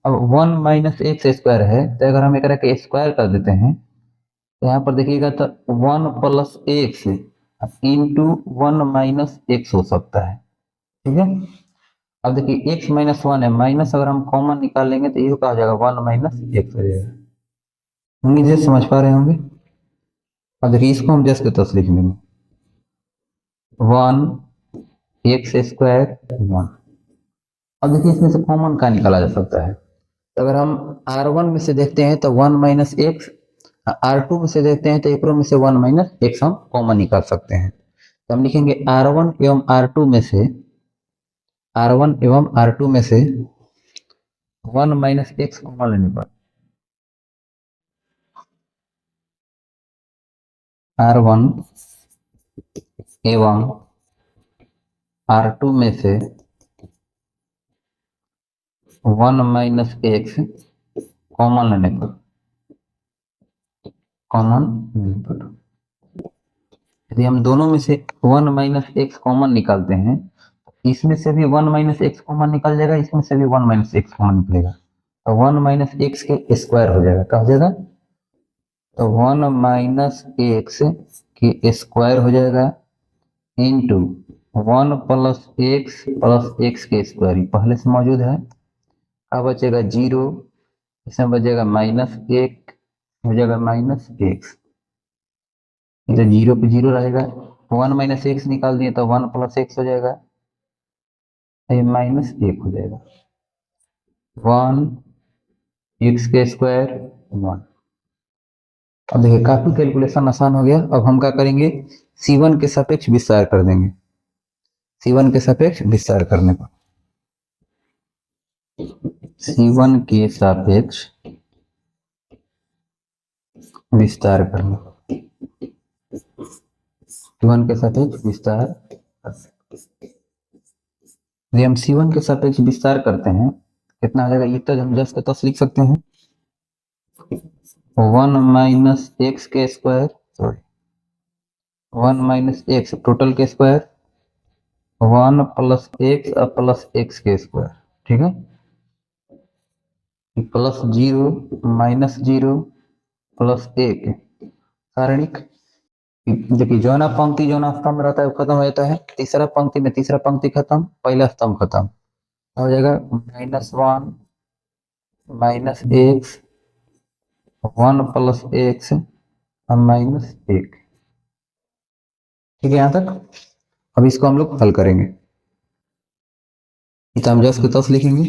अब 1 - x² है, तो अगर हम एक के स्क्वायर कर देते हैं, तो यहाँ पर देखिएगा तो 1 + x × 1 - x हो सकता है। ठीक है, अब देखिए x - 1 है, माइनस अगर हम कॉमन निकाल लेंगे तो ये क्या हो जाएगा, 1 - x हो जाएगा। उम्मीद है समझ पा रहे होंगे। अब देखिए इसको हम जस्ट के तस लिख लेंगे, 1 x² 1। अब देखिए इसमें से कॉमन का निकाला जा सकता है, तो अगर हम R1 में से देखते हैं तो 1 - x, R2 में से देखते हैं तो एक में से 1 - x हम कॉमन निकाल सकते हैं। तो हम लिखेंगे R1 एवं R2 में से 1 - x कॉमन लेने पर R1 एवं R2 में से 1 - x कॉमन लेने पर यदि हम दोनों में से 1 - x कॉमन निकालते हैं, इसमें से भी 1 - x कॉमन निकल जाएगा, इसमें से भी 1 - x कॉमन निकलेगा, तो 1 - x के स्क्वायर हो जाएगा। क्या हो जाएगा, तो 1 - x के स्क्वायर हो जाएगा इंटू 1 + x + x के स्क्वायर, पहले से मौजूद है। अब बचेगा जीरो, इसमें बचेगा -1 हो जाएगा -x, तो जीरो पे जीरो रहेगा, 1 - x निकाल दिए तो 1 + x हो जाएगा, ये -1 हो जाएगा, 1 x के स्क्वायर 1। अब देखिए काफी कैलकुलेशन आसान हो गया। अब हम क्या करेंगे, C1 के सापेक्ष विस्तार कर देंगे, C1 के सापेक्ष विस्तार करने पर C1 के सापेक्ष विस्तार करना, C1 के सापेक्ष विस्तार। यदि हम C1 के सापेक्ष विस्तार करते हैं कितना आ जाएगा, ये तो हम जस्ट तस लिख सकते हैं 1 माइनस एक्स के square, sorry 1 minus X total के square 1 plus X plus X के स्क्वायर, ठीक है, प्लस 0 माइनस 0 प्लस 1 सारणिक। देखिए जो ना पंक्ति जो ना स्तंभ रहता है वो खत्म हो जाता है, तीसरा पंक्ति में तीसरा पंक्ति खत्म, पहला स्तंभ खत्म हो जाएगा -1 minus x 1 plus x minus 1, ठीक है यहाँ तक। अब इसको हम लोग हल करेंगे, तो हम जस्ट तस लिखेंगे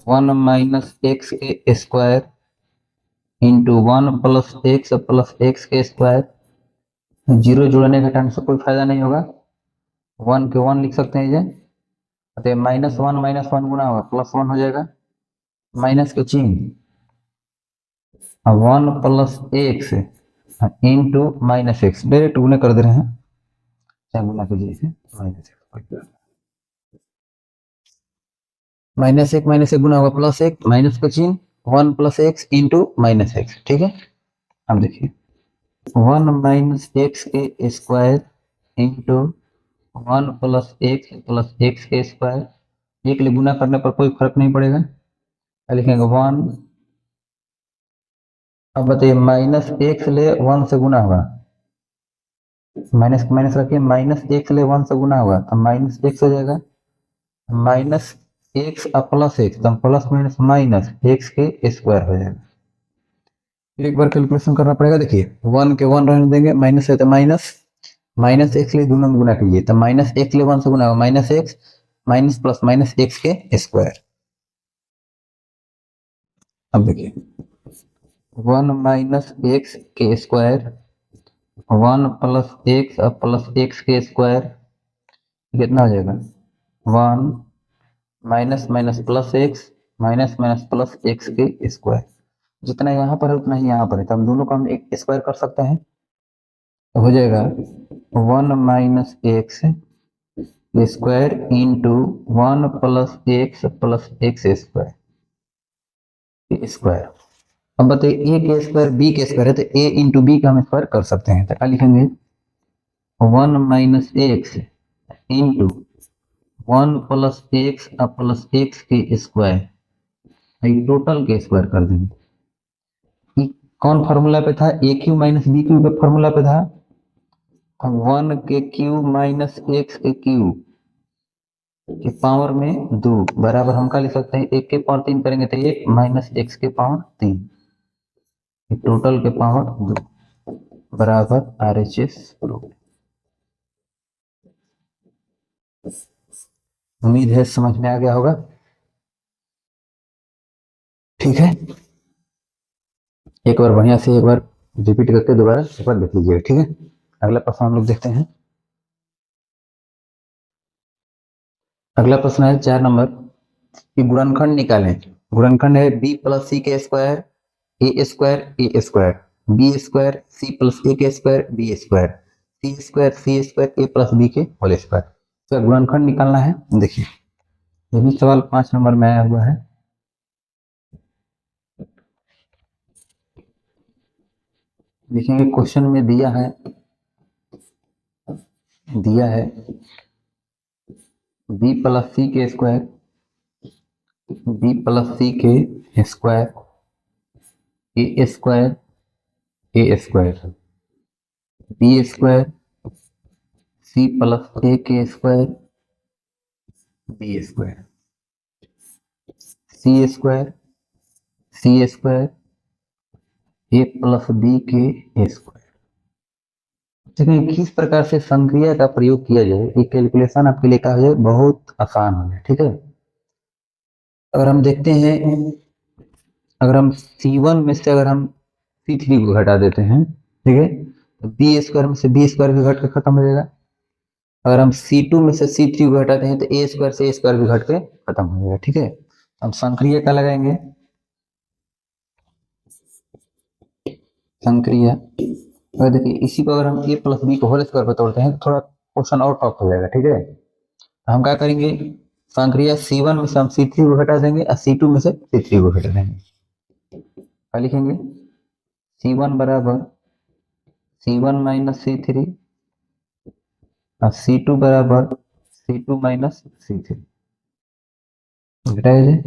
1 माइनस एक्स के स्क्वायर इंटू 1 प्लस एक्स के स्क्वायर, जीरो जोड़ने के टाइम से कोई फायदा नहीं होगा, 1 के 1 लिख सकते हैं, ये -1 गुना होगा +1 हो जाएगा, माइनस के चिन्ह 1 plus X into minus X, direct गुना कर दे रहे हैं, चाहे गुना कीजिए इसे, माइनस एक गुना होगा +1, माइनस का चिन्ह 1 plus X into minus x, ठीक है। अब देखिए 1 माइनस एक्स के स्क्वायर इंटू 1 प्लस एक्स के स्क्वायर, ये के लिए गुना करने पर कोई फर्क नहीं पड़ेगा, लिखेंगे 1। अब बताइए माइनस एक्स ले 1 से गुना होगा, माइनस रखिए, माइनस एक्स ले 1 से गुना होगा तो माइनस एक्स हो जाएगा, माइनस एक्स प्लस एक्स, तो प्लस माइनस माइनस एक्स के स्क्वायर हो जाएगा। फिर एक बार कैलकुलेशन करना पड़ेगा, देखिए 1 के 1 रहने देंगे, माइनस है तो माइनस एक्स ले दोनों में गुना कीजिए, तो माइनस एक्स ले 1 से गुना होगा minus x minus plus minus X के स्क्वायर। अब देखिए 1 माइनस एक्स के स्क्वायर 1 प्लस एक्स के स्क्वायर कितना हो जाएगा 1 minus minus plus x minus minus plus X के स्क्वायर, जितना यहाँ पर है उतना ही यहाँ पर है, तो हम दोनों को हम एक स्क्वायर कर सकते हैं, तो हो जाएगा 1 minus x square into 1 plus x square. अब बताइए ए के स्क्वायर बी के स्क्वायर है, तो ए इंटू बी का हम स्क्वायर कर सकते हैं, तो क्या लिखेंगे 1 minus x into 1 plus X के स्क्वायर, टोटल के स्क्वायर कर देंगे। कौन फॉर्मूला पे था, ए क्यू माइनस बी क्यू के फॉर्मूला पे था, 1 के क्यू माइनस एक्स के क्यू के पावर में 2 बराबर हम क्या लिख सकते हैं, 1 के पावर 3 करेंगे तो 1 माइनस एक्स के पावर 3, टोटल के पावर 2 बराबर RHS प्रूफ। उम्मीद है समझ में आ गया होगा, ठीक है। एक बार बढ़िया से एक बार रिपीट करके दोबारा एक बार देख लीजिएगा, ठीक है। अगला प्रश्न हम लोग देखते हैं, अगला प्रश्न है 4 नंबर कि गुणनखंड निकालें। गुणनखंड है b प्लस सी के square A square B square C plus A के square B square C square A plus B के होल स्क्वायर। तो गुणनखंड निकालना है। देखिए ये भी सवाल 5 नंबर में आया हुआ है। देखेंगे क्वेश्चन में दिया है b प्लस सी के स्क्वायर b प्लस सी के square A square B square C plus A के square B square C square A plus B के स्क्वायर। देखिए किस प्रकार से संक्रिया का प्रयोग किया जाए, ये कैलकुलेशन आपके लिए क्या हो जाए, बहुत आसान हो जाए, ठीक है। अगर हम देखते हैं, अगर हम C1 में से अगर हम C3 को घटा देते हैं, ठीक है, तो बी स्क्वायर में से बी स्क्वायर भी घट के खत्म हो जाएगा। अगर हम C2 में से C3 को घटाते हैं तो ए स्क्वायर से ए स्क्वायर भी घट के खत्म हो जाएगा, ठीक है। अब संक्रिया क्या लगाएंगे, संक्रिया अगर देखिए इसी को अगर हम ए प्लस बी को होल स्क्वायर पर तोड़ते हैं तो थोड़ा क्वेश्चन और टफ हो जाएगा, ठीक है। तो हम क्या करेंगे, संक्रिया C1 में से हम C3 को घटा देंगे और C2 में से C3 को घटा देंगे। क्या लिखेंगे, C1 बराबर C1 माइनस C3 और C2 बराबर C2 माइनस C3 घटाया जाए।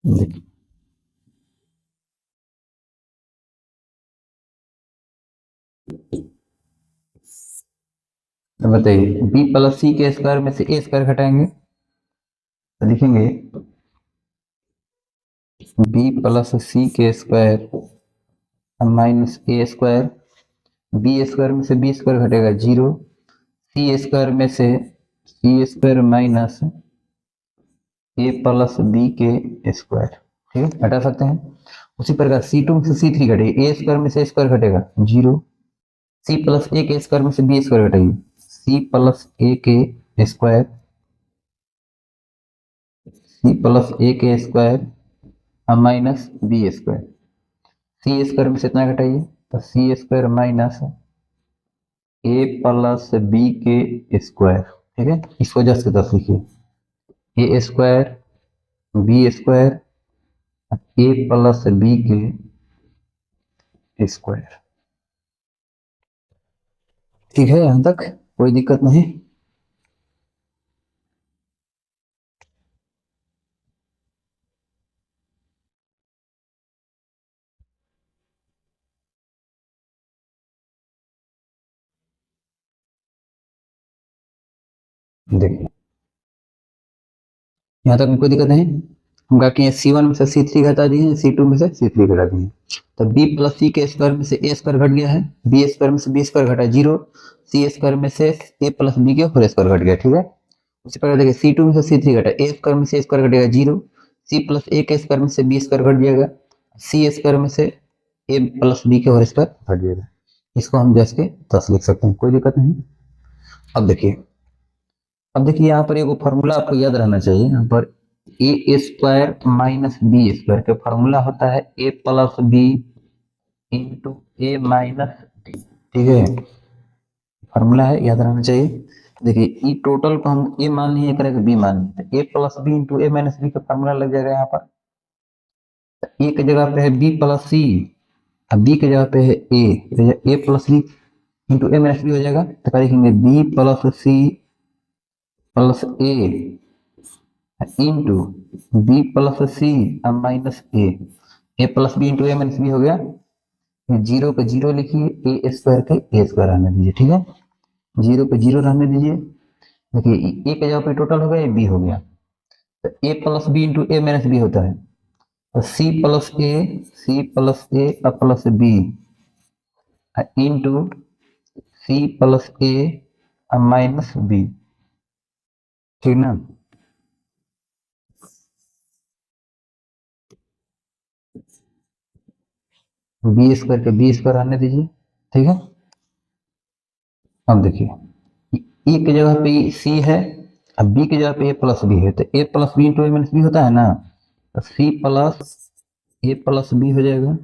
देखिए तो बताइए b प्लस सी के स्क्वायर में से ए स्क्वायर घटाएंगे तो लिखेंगे b प्लस सी के स्क्वायर माइनस ए स्क्वायर, बी स्क्वायर में से बी स्क्वायर घटेगा 0, सी स्क्वायर में से सी स्क्वायर माइनस ए प्लस बी के स्क्वायर, ठीक है, घटा सकते हैं। उसी प्रकार C2 में से C3 घटेगी, ए स्क्वायर में से स्क्वायर घटेगा 0, सी प्लस ए के स्क्वायर में से बी स्क्वायर घटेगी, सी प्लस ए के स्क्वायर, सी प्लस ए के स्क्वायर माइनस बी स्क्वायर, सी स्क्वायर में से इतना घटाइए तो सी स्क्वायर माइनस ए प्लस बी के स्क्वायर, ठीक है। इसको जस्ट 10 लिखिए, A square B square A plus B के स्क्वायर, ठीक है, यहां तक कोई दिक्कत नहीं। देखिए यहाँ तक कोई दिक्कत नहीं। हम क्या किए, C1 में से C3 घटा दिए, C2 में से C3 घटा दिए, तो b प्लस सी के स्क्वायर में से ए स्क्वायर घट गया है, बी स्क्वायर में से बी स्क्वायर घटा 0, सी स्क्वायर में से ए प्लस बी के होल स्क्वायर घट गया, ठीक है। उसी प्रकार देखिए C2 में से C3 घटा, ए स्क्वायर में से स्क्वायर घटेगा 0, सी प्लस ए के स्क्वायर में से बी स्क्वायर घट जाएगा, सी स्क्वायर में से ए प्लस बी के होल स्क्वायर घट जाएगा। इसको हम जैसे के 10 लिख सकते हैं, कोई दिक्कत नहीं। अब देखिए यहाँ पर एगो फार्मूला आपको याद रहना चाहिए, यहाँ पर ए स्क्वायर माइनस बी स्क्वायर का फार्मूला होता है ए plus B into A minus D, ठीक है, फार्मूला है, याद रहना चाहिए। देखिए ई टोटल को हम ए मान लिए, करेंगे बी मान लिए, तो ए plus B into A minus B का फार्मूला लग जाएगा यहाँ पर। ए की जगह पे है बी प्लस सी और बी की जगह पे है ए plus B into A minus B हो जाएगा, तो क्या लिखेंगे B plus C plus A into B plus C minus A plus B into A minus B हो गया। 0 पे 0 लिखिए, ए स्क्वायर के ए स्क्वायर रहने दीजिए, ठीक है, 0 पे 0 रहने दीजिए। देखिए ए के जगह पे टोटल हो गया, बी हो गया, तो ए plus B into A minus B होता है, तो C plus A plus B into C plus A minus B, ठीक ना। बी स्क्वायर के बी स्क्वायर आने दीजिए, ठीक है। अब देखिए ए की जगह पे सी है, अब बी की जगह पे ए प्लस बी है, तो ए plus B into A minus B होता है ना, तो C plus A plus B हो जाएगा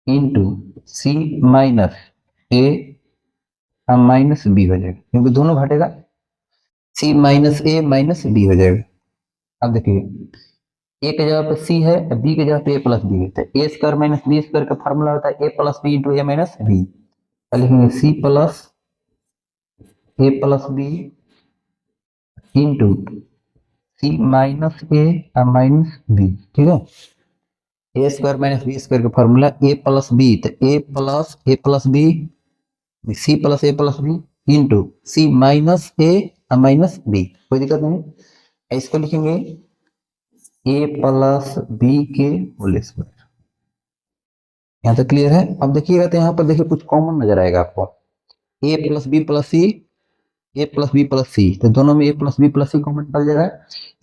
इंटू सी माइनस ए माइनस बी हो जाएगा, क्योंकि दोनों घटेगा, सी माइनस ए माइनस बी हो जाएगा। अब देखिए ए की जगह पे सी है, बी की जगह पे ए प्लस बी है, तो a square minus B square का फॉर्मूला होता है ए plus B into A minus B, लिखेंगे सी plus A plus B into C minus A minus B, ठीक है। ए स्क्वायर माइनस बी स्क्वायर का फॉर्मूला ए प्लस बी, तो ए plus B c plus A plus B into C minus A minus B, कोई दिक्कत नहीं। इसको लिखेंगे ए प्लस बी के होल स्क्वायर, यहाँ तक क्लियर है। अब देखिएगा तो यहाँ पर देखिए कुछ कॉमन नजर आएगा आपको, ए प्लस बी प्लस सी, ए प्लस बी प्लस सी, तो दोनों में ए प्लस बी प्लस सी कॉमन निकल जाएगा।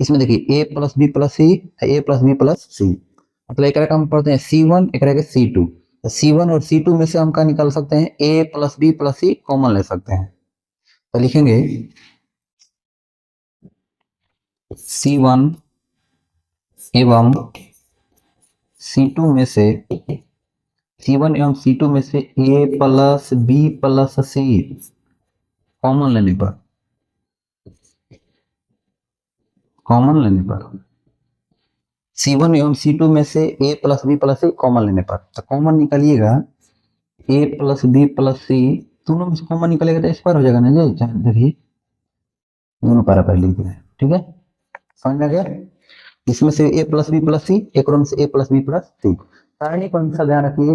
इसमें देखिए ए प्लस बी प्लस सी, ए प्लस बी प्लस सी, मतलब एक का हम पढ़ते हैं C1, एक C2, C1 और C2 में से हम क्या निकाल सकते हैं, A plus B plus C common ले सकते हैं। तो लिखेंगे C1 एवं C2 में से C1 एवं C2 में से A plus B plus C common लेने पर C1 एवं C2 में से A plus B plus C common लेने पर, तो कॉमन निकालिएगा A plus B plus C, दोनों में से कॉमन निकलेगा तो स्क्वायर हो जाएगा ना जी। देखिए दोनों पारा पर लिख रहे हैं, ठीक है, समझ में आ गया। इसमें से A plus B plus C, एक रो में से A plus B plus C। सारणी को हमेशा ध्यान रखिए,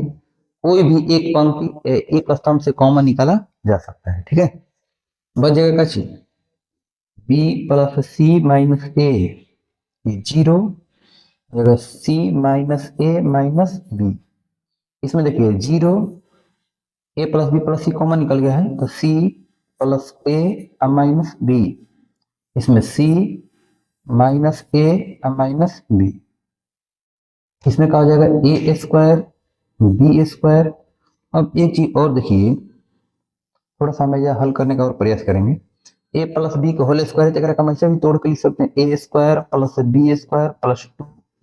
कोई भी एक पंक्ति एक स्तंभ से कॉमन निकाला जा सकता है, ठीक है। बच जाएगा क्या, B plus C minus A, ये 0 जगह C minus A minus B। इसमें देखिए 0, A plus B plus C common निकल गया है, तो C plus A minus B, इसमें C minus A minus B, इसमें कहा जाएगा A स्क्वायर B स्क्वायर। अब एक चीज और देखिए, थोड़ा सा हमें यह हल करने का और प्रयास करेंगे। A प्लस बी का होल स्क्वायर है, तो हमेशा भी तोड़ के लिख सकते हैं A square plus B square plus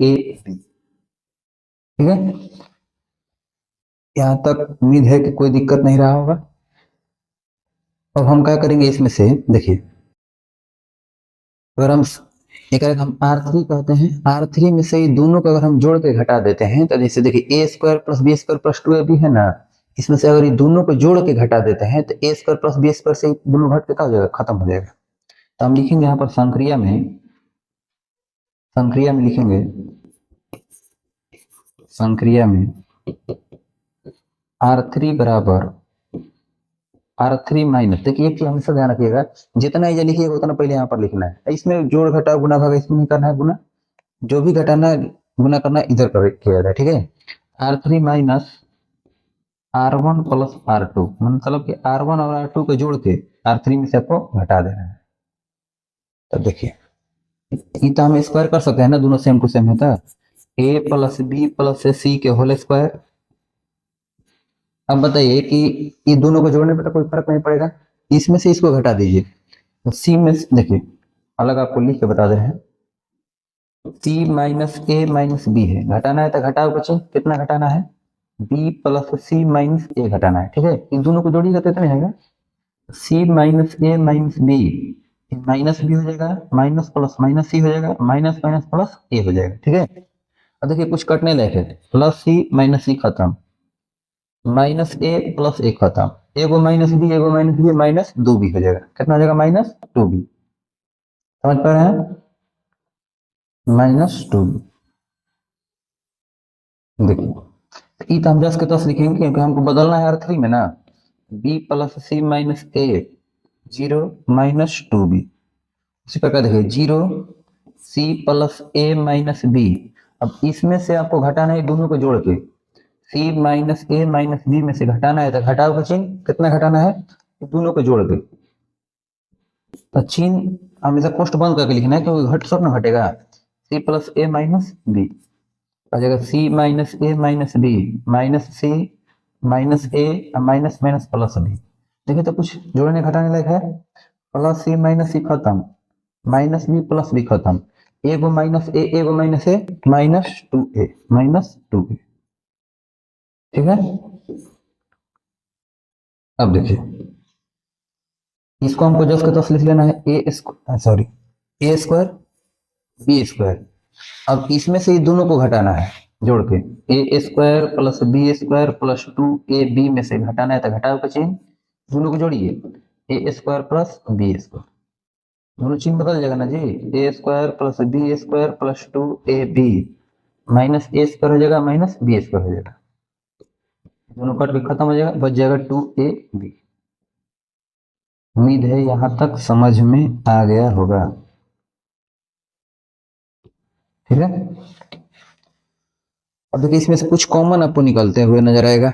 2AB, ठीक है। यहाँ तक उम्मीद है कि कोई दिक्कत नहीं रहा होगा। अब हम क्या करेंगे, इसमें से देखिए, अगर हम R3 कहते हैं, R3 में से दोनों को अगर हम जोड़ के घटा देते हैं, तो जैसे देखिए A square plus B square plus 2AB है ना, इसमें से अगर ये दोनों को जोड़ के घटा देते हैं तो A square plus B square से दोनों घट के क्या हो जाएगा, खत्म हो जाएगा। तो हम लिखेंगे यहाँ पर संक्रिया में लिखेंगे, संक्रिया में R3 बराबर R3 माइनस, देखिए एक चीज हमेशा ध्यान रखिएगा, जितना इजा लिखिएगा उतना पहले यहाँ पर लिखना है। इसमें जोड़ घटाव गुना भाग इसमें नहीं करना है, गुना जो भी घटाना है गुना करना इधर कर किया जाए, ठीक है। R3 minus R1 plus R2, मतलब कि R1 और R2 को जोड़ के R3 में से आपको घटा देना है। तो देखिए ये तो हम स्क्वायर कर सकते हैं ना, दोनों सेम टू सेम होता है, A plus B plus C के होल स्क्वायर। अब बताइए कि ये दोनों को जोड़ने पर तो कोई फर्क नहीं पड़ेगा, इसमें से इसको घटा दीजिए, तो C में देखिए अलग आपको लिख के बता दे रहे हैं, C minus A minus B है, घटाना है तो घटाओ बच्चे, कितना घटाना है, B plus C minus A घटाना है, ठीक है। इन दोनों को जोड़िएगा तो इतना आएगा, C minus A minus B, minus भी हो जाएगा, माइनस प्लस माइनस C हो जाएगा, माइनस माइनस प्लस A हो जाएगा, ठीक है। अब देखिए कुछ कटने लायक है, प्लस C माइनस C खत्म, माइनस A प्लस A खत्म, एगो माइनस B माइनस 2B हो जाएगा, कितना हो जाएगा, माइनस 2B, समझ पा रहे हैं, माइनस 2B। देखिए तो हम 10 के 10 लिखेंगे क्योंकि हमको बदलना है R3 में ना, B plus C minus A 0 minus 2B, उसी प्रकार देखिए 0 C plus A minus B। अब इसमें से आपको घटाना है दोनों को जोड़ के, C minus A minus B में से घटाना है, तो घटाओ का चिन्ह कितना घटाना है, दोनों को जोड़ के, तो चिन्ह हमेशा कोष्ट बंद करके लिखना है क्योंकि घट सब ना घटेगा, C plus A minus B आ जाएगा, C minus A minus B minus C minus A minus minus plus B। देखिए तो कुछ जोड़ने घटाने लायक है, प्लस C माइनस C खत्म, माइनस B प्लस B खत्म, एगो minus A minus 2A minus 2A, ठीक है। अब देखिए इसको हमको 10 का 10 लिख लेना है, ए स्क्वायर बी स्क्वायर। अब इसमें से दोनों को घटाना है जोड़ के, A square plus B square plus 2AB में से घटाना है, तो घटाओ का चिन्ह, दोनों को जोड़िए, A square plus B square, दोनों चिन्ह बदल जाएगा ना जी, ए square plus B square plus 2AB minus ए स्क्वायर हो जाएगा माइनस बी स्क्वायर हो जाएगा, दोनों कट के खत्म हो जाएगा, बच जाएगा 2AB। उम्मीद है यहां तक समझ में आ गया होगा, ठीक है। अब देखिए इसमें से कुछ कॉमन आपको निकलते हुए नजर आएगा,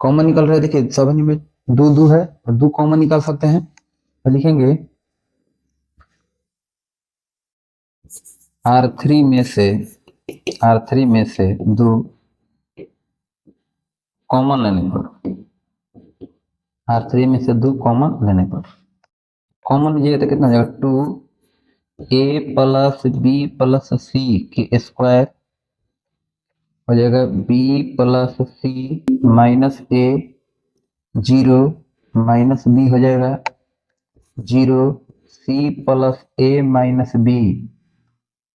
कॉमन निकल रहा है, देखिए सभी में दो दो है और दो कॉमन निकाल सकते हैं, तो लिखेंगे R3 में से दो कॉमन लेने पर, R3 में से 2 कॉमन लेने पर, कॉमन लीजिएगा तो कितना हो जाएगा, 2a प्लस बी प्लस सी के स्क्वायर हो जाएगा b plus C minus A, 0 minus B हो जाएगा 0, सी प्लस ए माइनस बी,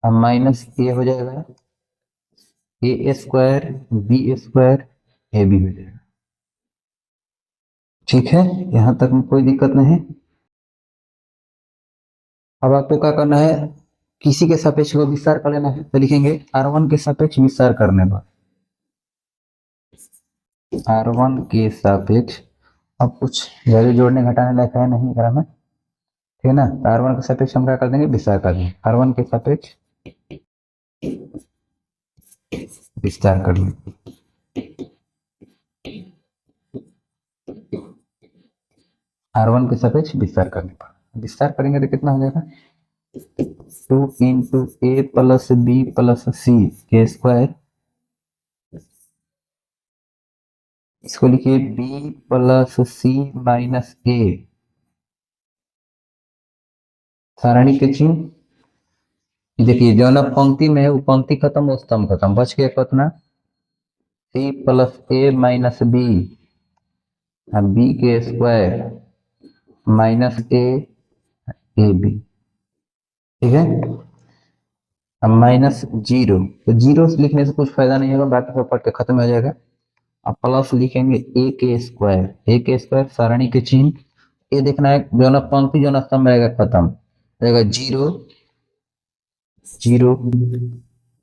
अब माइनस ए हो जाएगा A square B square A B हो जाएगा। ठीक है, यहां तक में कोई दिक्कत नहीं। अब आपको क्या करना है, किसी के सापेक्ष को विस्तार कर लेना है, तो लिखेंगे R1 के सापेक्ष विस्तार करने पर, R1 के सापेक्ष, अब कुछ वैल्यू जोड़ने घटाने लायक है नहीं अगर हमें, ठीक है ना, तो R1 के सापेक्ष हम क्या कर देंगे, विस्तार कर देंगे, R1 के सापेक्ष विस्तार कर लेंगे। R1 के सापेक्ष विस्तार करने पर, विस्तार करेंगे तो कितना हो जाएगा, 2 इंटू ए प्लस बी प्लस सी के स्क्वायर, इसको लिखिए बी प्लस सी माइनस ए, सारणी के चिन्ह देखिए, जो ना पंक्ति में है वो पंक्ति खत्म वो स्तंभ खत्म, बच गया कितना, सी प्लस ए माइनस बी, बी के square minus a a B, ठीक है। अब माइनस 0, तो 0 लिखने से कुछ फायदा नहीं होगा, बाकी सब पढ़ के खत्म हो जाएगा। अब प्लस लिखेंगे ए के स्क्वायर सारणी के चिन्ह, ये देखना है जो ना पंक्ति जो ना स्तंभ रहेगा खत्म रहेगा, 0 0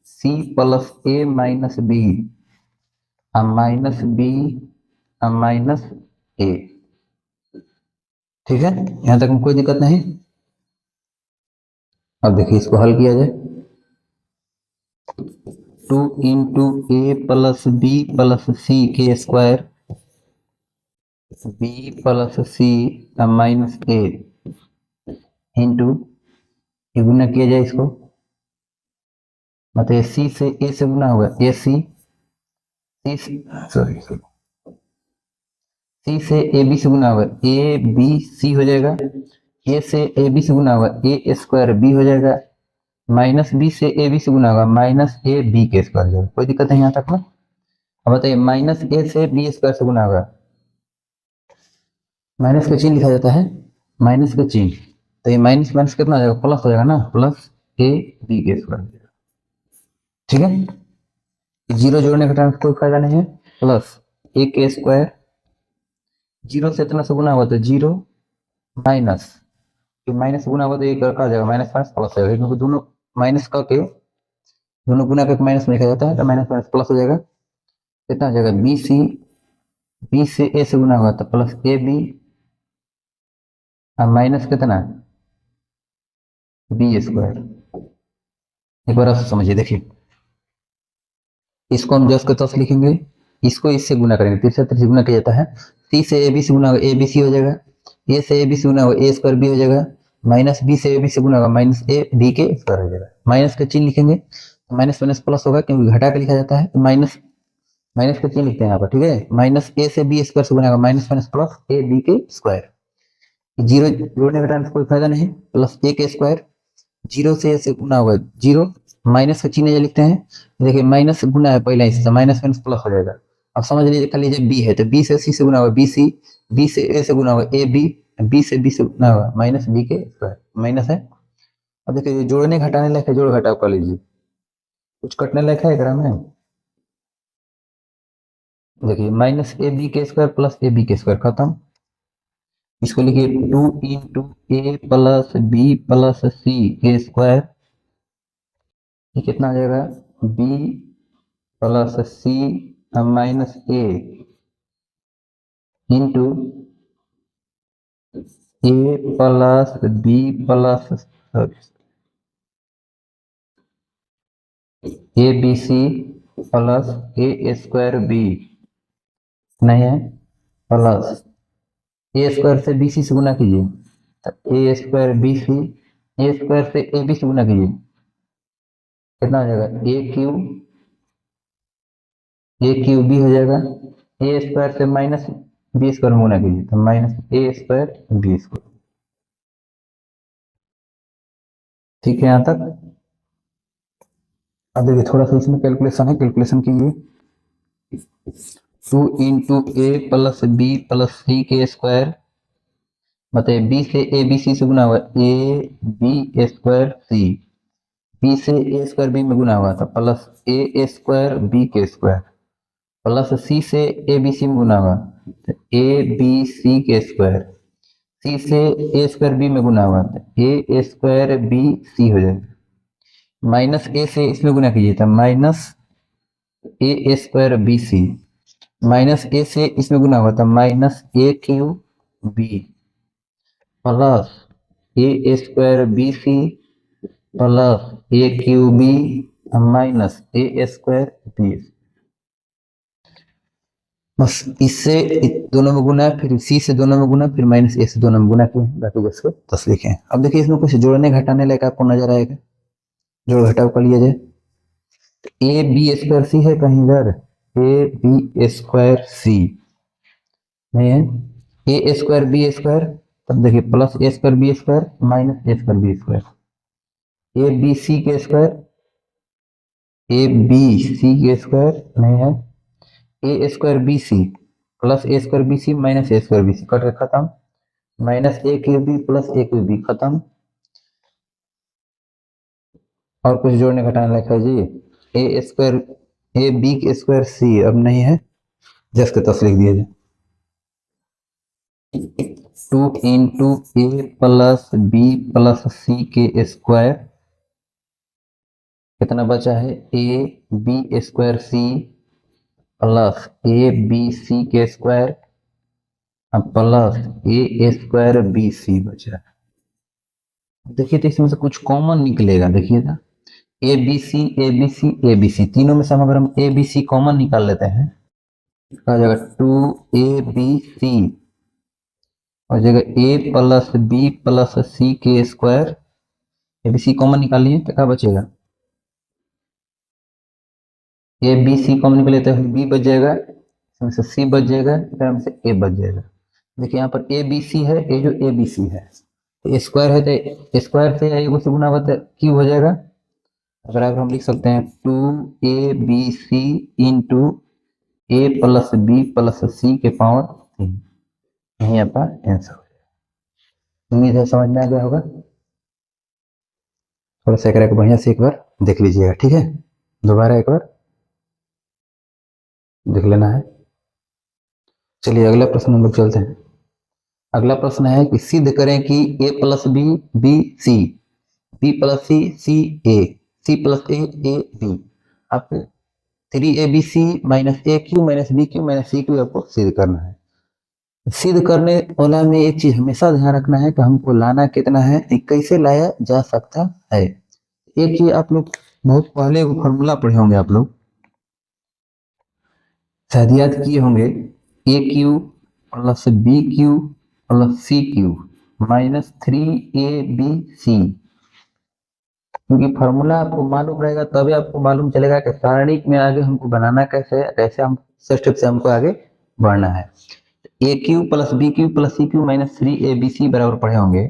C plus A minus B, minus B minus A, ठीक है, यहां तक में कोई दिक्कत नहीं। अब देखिए इसको हल किया जाए, 2 इंटू ए प्लस बी प्लस सी के square, B plus C minus a into, गुना किया जाए इसको, मतलब सी से ए से गुना होगा, ए सी सॉरी सी से ए बी से गुना होगा, ए बी सी हो जाएगा, ए से ए बी से गुना होगा ए स्क्वायर बी हो जाएगा, माइनस बी से ए बी से गुना होगा माइनस ए बी के स्क्वायर हो जाएगा, कोई दिक्कत नहीं यहाँ तक में। अब बताइए माइनस ए से बी स्क्वायर से गुना होगा, माइनस का चिन्ह लिखा जाता है, माइनस का चिन्ह, तो ये माइनस माइनस कितना हो जाएगा, प्लस हो जाएगा ना, प्लस ए बी के स्क्वायर हो जाएगा, ठीक है। 0 जोड़ने का टाइम कोई फायदा नहीं है, प्लस ए के स्क्वायर, 0 से इतना से गुना हुआ तो 0 माइनस, माइनस गुना हुआ तो ये कर जाएगा माइनस माइनस प्लस हो जाएगा, क्योंकि दोनों माइनस करके दोनों गुना करके माइनस में लिखा जाता है, तो माइनस माइनस प्लस हो जाएगा, कितना हो जाएगा बी सी, बी से ए से गुना हुआ तो प्लस ए बी, माइनस कितना बी स्क्वायर। एक बार आप समझिए, देखिए इसको हम 10 के 10 लिखेंगे, इसको इससे गुना करेंगे, 3 से गुना किया जाता है, सी से ए बी से गुना होगा ए बी सी हो जाएगा, ए से ए बी से गुना होगा ए स्क्वायर बी हो जाएगा, माइनस बी से ए बी से गुना होगा माइनस ए बी के स्क्वायर हो जाएगा, माइनस का चिन्ह लिखेंगे तो माइनस माइनस प्लस होगा, क्योंकि घटा के लिखा जाता है, तो माइनस माइनस का चिन्ह लिखते हैं यहाँ पर, ठीक है, माइनस ए से बी स्क्वायर से गुना होगा minus minus plus A B के स्क्वायर, 0 जोड़ने का टाइम कोई फायदा नहीं, प्लस ए के स्क्वायर, 0 से ए से गुना होगा 0, माइनस का चिन्ह लिखते हैं, देखिए माइनस गुना है पहले हिस्सा, माइनस माइनस प्लस हो जाएगा। अब समझ लीजिए, कर लीजिए बी है तो बी से सी से गुना होगा बी सी, बी से ए से गुना होगा ए बी, बी से बी से गुना होगा माइनस बी के स्क्वायर, माइनस है। अब देखिए जोड़ने घटाने लायक है, जोड़ घटाव कर लीजिए, कुछ कटने लायक है अगर हमें, देखिए माइनस ए बी के स्क्वायर प्लस ए बी के स्क्वायर खत्म, इसको लिखिए 2 इंटू ए प्लस बी प्लस सी के स्क्वायर, ये कितना आ जाएगा b plus C minus a into A plus B plus A B c plus A square b नहीं है, प्लस ए स्क्वायर से बी सी से गुना कीजिए, तो a square b c, A square से ए बी से गुना कीजिए, कितना हो जाएगा ए क्यू बी हो जाएगा, ए स्क्वायर से माइनस बी स्क्वायर में गुना कीजिए तो माइनस ए स्क्वायर बी स्क्वायर। ठीक है यहाँ तक। अब देखिए थोड़ा सा इसमें कैलकुलेशन है, कैलकुलेशन कीजिए। 2 इंटू ए प्लस बी प्लस सी के स्क्वायर, मतलब बी से ए बी सी से गुना हुआ a b square c, b से ए स्क्वायर बी में गुना हुआ था प्लस ए स्क्वायर बी के स्क्वायर, प्लस सी से ए बी सी में गुना हुआ तो ए बी सी के स्क्वायर, सी से ए स्क्वायर बी में गुना हुआ तो ए स्क्वायर बी सी हो जाएगा, माइनस ए से इसमें गुना कीजिए था माइनस ए स्क्वायर बी सी, माइनस ए से इसमें गुना हुआ था minus A cube b plus A square b c plus a cube B minus A square B. बस इससे दोनों में गुना, फिर सी से दोनों में गुना, फिर माइनस ए से दोनों में गुना किए, बाकी बस को 10 लिखे हैं। अब देखिए इसमें कुछ जोड़ने घटाने लायक आपको नजर आएगा, जोड़ घटाव कर लिया जाए। ए बी स्क्वायर सी है कहीं इधर, ए बी स्क्वायर सी नहीं है, ए स्क्वायर बी स्क्वायर, तब देखिए plus A square B square minus A square B square, A B c के स्क्वायर, ए बी सी के स्क्वायर नहीं है, ए स्क्वायर बी सी प्लस ए स्क्वायर बी सी माइनस ए स्क्वायर बी सी कट के खत्म, minus A cube b plus a cube b खत्म। और कुछ जोड़ने घटाने लायक है जी, ए स्क्वायर ए बी के स्क्वायर सी अब नहीं है, जस्ट के तस लिख दिया जाए। 2 इंटू ए प्लस बी प्लस सी के स्क्वायर, कितना बचा है a b square C plus A B c के स्क्वायर प्लस ए स्क्वायर बी सी बचा। देखिए तो इसमें से कुछ कॉमन निकलेगा, देखिएगा a B c A B c A B c, तीनों में से अगर हम ए बी सी कॉमन निकाल लेते हैं आ जाएगा 2 ए बी सी और जगह ए प्लस बी प्लस सी के square, A B c common निकालिए तो क्या बचेगा, ए बी सी कॉमन निकाले तो बी बच जाएगा, इसमें से सी बच जाएगा, इसमें से ए बच जाएगा। देखिए यहाँ पर ए बी सी है, ये जो ए बी सी है तो स्क्वायर है तो स्क्वायर से एक से गुना हुआ तो क्यूब हो जाएगा। अगर हम लिख सकते हैं 2 A B C into A plus B plus सी के पावर 3, यही आपका आंसर हो जाएगा। उम्मीद है समझ में आ गया होगा। थोड़ा सा को बढ़िया से एक बार देख लीजिएगा, ठीक है, दोबारा एक बार देख लेना है। चलिए अगला प्रश्न हम लोग चलते हैं। अगला प्रश्न है कि सिद्ध करें कि A plus B B C, B plus C C A, C plus A B. आपको 3abc माइनस ए cube minus B cube minus सी क्यू आपको सिद्ध करना है। सिद्ध करने वाला में एक चीज हमेशा ध्यान रखना है कि हमको लाना कितना है, कैसे लाया जा सकता है। एक चीज आप लोग बहुत पहले वो फॉर्मूला पढ़े होंगे, आप लोग शायद याद किए होंगे, A cube plus B cube plus C cube minus 3abc, क्योंकि फॉर्मूला आपको मालूम रहेगा तभी आपको मालूम चलेगा कि सारणी में आगे हमको बनाना कैसे है, कैसे हम स्टेप से हमको आगे बढ़ना है। A cube plus B cube plus C cube minus 3abc बराबर पढ़े होंगे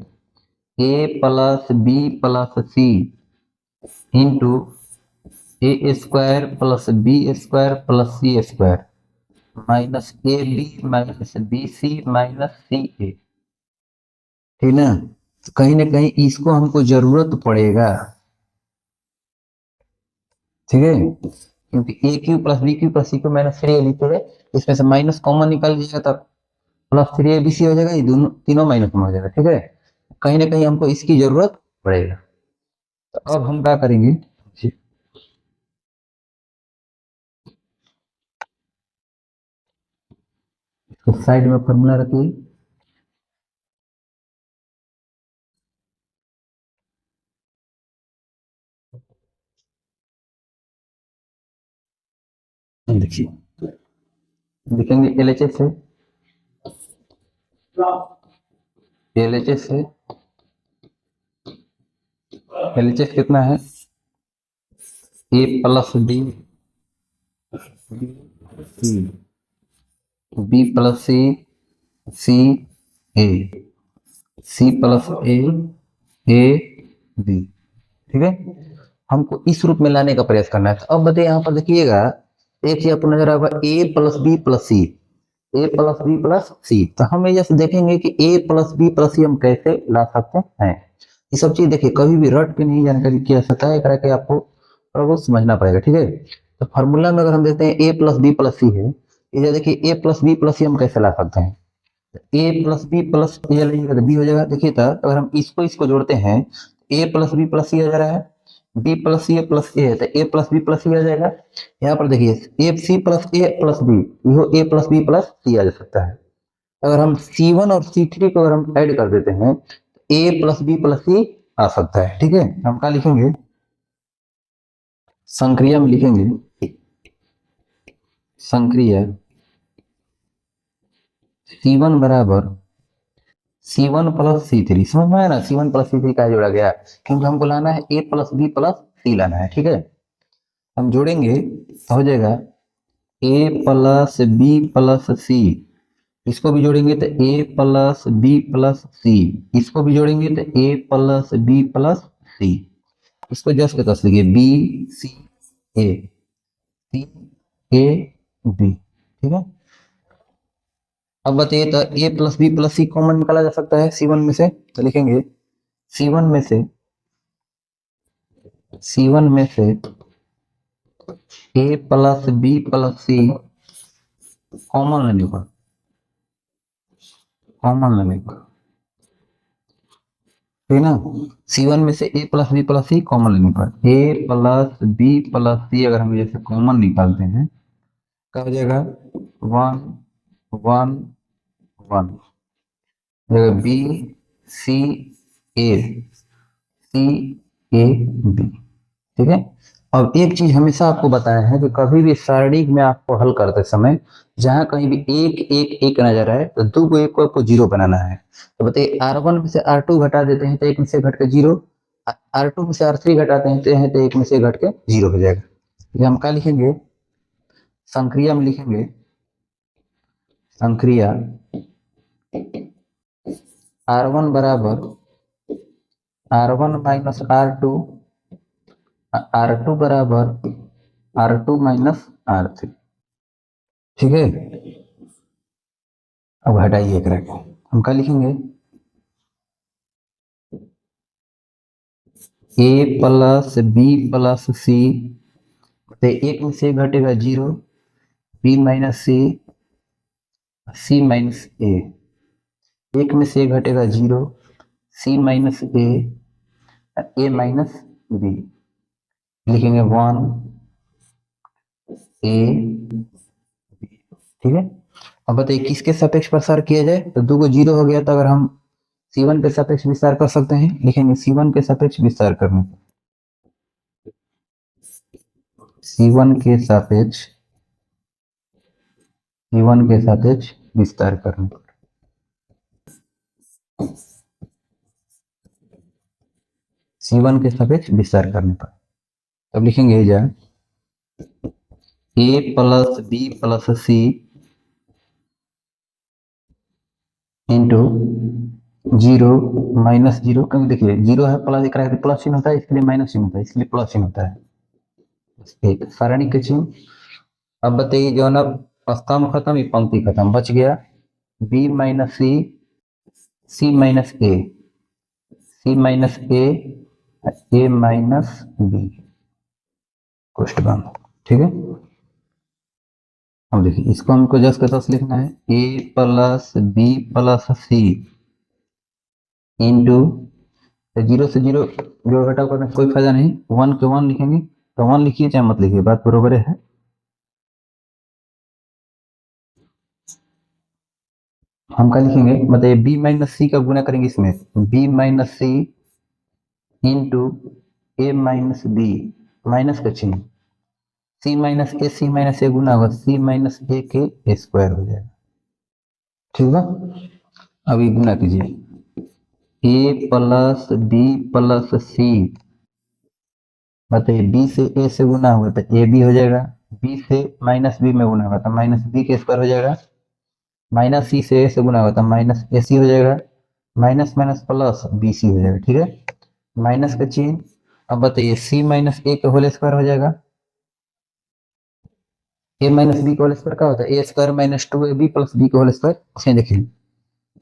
A plus B plus C into A square plus B square plus C square minus A B minus B C minus C A, ठीक ना। तो कहीं ना कहीं इसको हमको जरूरत पड़ेगा, ठीक है, क्योंकि A cube plus B cube plus C cube minus 3 लिखे है, इसमें से माइनस कॉमन निकाल लीजिएगा तब प्लस 3abc हो जाएगा, ये दोनों तीनों माइनस में हो जाएगा, ठीक है। कहीं ना कहीं हमको इसकी जरूरत पड़ेगा। तो अब हम क्या करेंगे, तो साइड में फॉर्मूला रखिए। देखिए लिखेंगे एलएचएस है, एलएचएस है, एलएचएस कितना है ए plus B C B plus C, C A, C plus A B. ठीक है, हमको इस रूप में लाने का प्रयास करना है। तो अब बताइए यहाँ पर देखिएगा, एक चीज आपको नजर आएगा A plus B plus C, A plus B plus सी। तो हम जैसे देखेंगे कि ए प्लस बी प्लस सी हम कैसे ला सकते हैं। ये सब चीज देखिए कभी भी रट के नहीं जानकारी किया सकता है, करके आपको थोड़ा बहुत समझना पड़ेगा। ठीक है, तो फार्मूला में अगर हम देखते हैं ए प्लस बी प्लस सी है, ये देखिए ए प्लस बी प्लस सी हम कैसे ला सकते हैं। ए प्लस बी प्लस ये लीजिएगा तो बी हो जाएगा। देखिए तो अगर हम इसको जोड़ते हैं, ए प्लस बी प्लस सी आ जा रहा है, बी प्लस सी प्लस ए है तो ए प्लस बी प्लस सी आ जाएगा। यहाँ पर देखिए ए सी plus A plus B, yo A plus B plus सी आ जा सकता है। अगर हम C1 और C3 को अगर हम ऐड कर देते हैं तो ए प्लस बी प्लस सी आ सकता है। ठीक है, हम क्या लिखेंगे, संक्रिया में लिखेंगे, संक्रिया C1 बराबर C1 प्लस C3। समझ में आया ना, C1 प्लस C3 का जोड़ा गया, क्योंकि हमको लाना है A प्लस बी प्लस सी लाना है। ठीक है, हम जोड़ेंगे तो हो जाएगा A प्लस बी प्लस सी, इसको भी जोड़ेंगे तो A प्लस बी प्लस सी, इसको भी जोड़ेंगे तो A प्लस बी प्लस सी। इसको जस्ट के तस लिखिए B c A, c A B. ठीक है, अब बताइए तो ए प्लस बी प्लस सी कॉमन निकाला जा सकता है C1 में से, तो लिखेंगे C1 में से, C1 में से ए प्लस बी प्लस सी कॉमन लेने पर, कॉमन लेने पर, ठीक है ना। C1 में से ए प्लस बी प्लस सी कॉमन लेने पर, ए प्लस बी प्लस सी अगर हम जैसे कॉमन निकालते हैं क्या हो जाएगा, 1 1 1, b c A, c A B. ठीक है, अब एक चीज हमेशा आपको बताया है कि कभी भी सारणिक में आपको हल करते समय जहां कहीं भी एक एक एक नजर आए तो दो को एक को आपको जीरो बनाना है। तो बताइए R1 में से R2 घटा देते हैं तो एक में से घट के जीरो, R2 में से R3 घटाते हैं तो एक में से घट के जीरो हो जाएगा। तो हम क्या लिखेंगे, संक्रिया में लिखेंगे, संक्रिया R1 बराबर R1 माइनस R2, R2 बराबर R2 माइनस R3। ठीक है, अब हटाइए एक रख, हम क्या लिखेंगे, ए प्लस बी प्लस सी, तो एक में से घटेगा जीरो, बी माइनस सी, सी माइनस ए, एक में से घटेगा जीरो, सी माइनस ए माइनस बी। लिखेंगे 1 ए बी। ठीक है, अब बताइए किसके सापेक्ष प्रसार किया जाए, तो दो को जीरो हो गया तो अगर हम C1 के सापेक्ष विस्तार कर सकते हैं, लिखेंगे C1 के सापेक्ष विस्तार करने, C1 के सापेक्ष, C1 के सापेक्ष विस्तार करने पर, C1 के सापेक्ष विस्तार करने पर तब लिखेंगे जा ए plus B plus C into zero minus zero, क्योंकि देखिए जीरो है प्लस एक रहा प्लस चिन्ह होता है, इसके लिए माइनस चिन्ह होता है, इसलिए प्लस चिन्ह होता है। एक सारणी के चिन्ह। अब बताइए जो ना स्तंभ खत्म, ये पंक्ति खत्म, बच गया B minus C, C minus A, C minus A minus B कोष्ठ बंद। ठीक है, अब देखिए इसको हमको जस्ट के तस लिखना है ए plus B plus C into, zero से जीरो जोड़ घटाव करने कोई फायदा नहीं, 1 के 1 लिखेंगे तो 1 लिखिए चाहे मत लिखिए, बात बरोबर है। हम क्या लिखेंगे, मतलब बी माइनस सी का गुना करेंगे इसमें, B minus C into A minus B, minus का चिन्ह, सी माइनस ए गुना होगा सी माइनस ए के स्क्वायर हो जाएगा। ठीक है, अभी गुना कीजिए ए प्लस बी प्लस सी, बताइए बी से ए से गुना हुआ तो ए बी हो जाएगा, बी से माइनस बी में गुना होगा तो माइनस बी के स्क्वायर हो जाएगा। माइनस सी से ए से गुना होगा तो माइनस ए सी हो जाएगा, minus minus plus B c हो जाएगा। ठीक है, माइनस का चिन्ह। अब बताइए सी माइनस ए का होल स्क्वायर हो जाएगा, ए माइनस बी का होल स्क्वायर क्या होता है, ए square minus two A B plus B का होल स्क्वायर। उसमें देखिए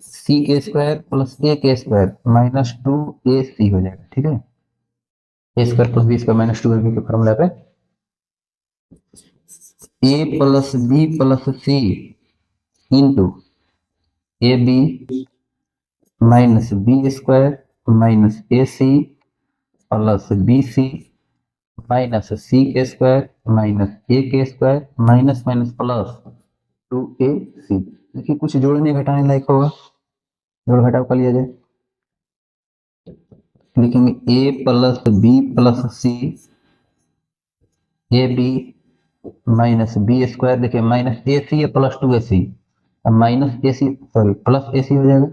C A square plus A के स्क्वायर माइनस टू ए सी हो जाएगा। ठीक है, ए square plus B square minus two A B के फॉर्मूला पे A plus B plus C into A B minus B square minus A C plus B C minus C के स्क्वायर माइनस ए के square minus minus plus two A C. देखिए कुछ जोड़ने घटाने लायक होगा, जोड़ घटाव कर लिया जाए, लिखेंगे A plus B plus C A B minus B square, देखिए माइनस ए सी या plus two A C, minus A C sorry plus ए सी हो जाएगा,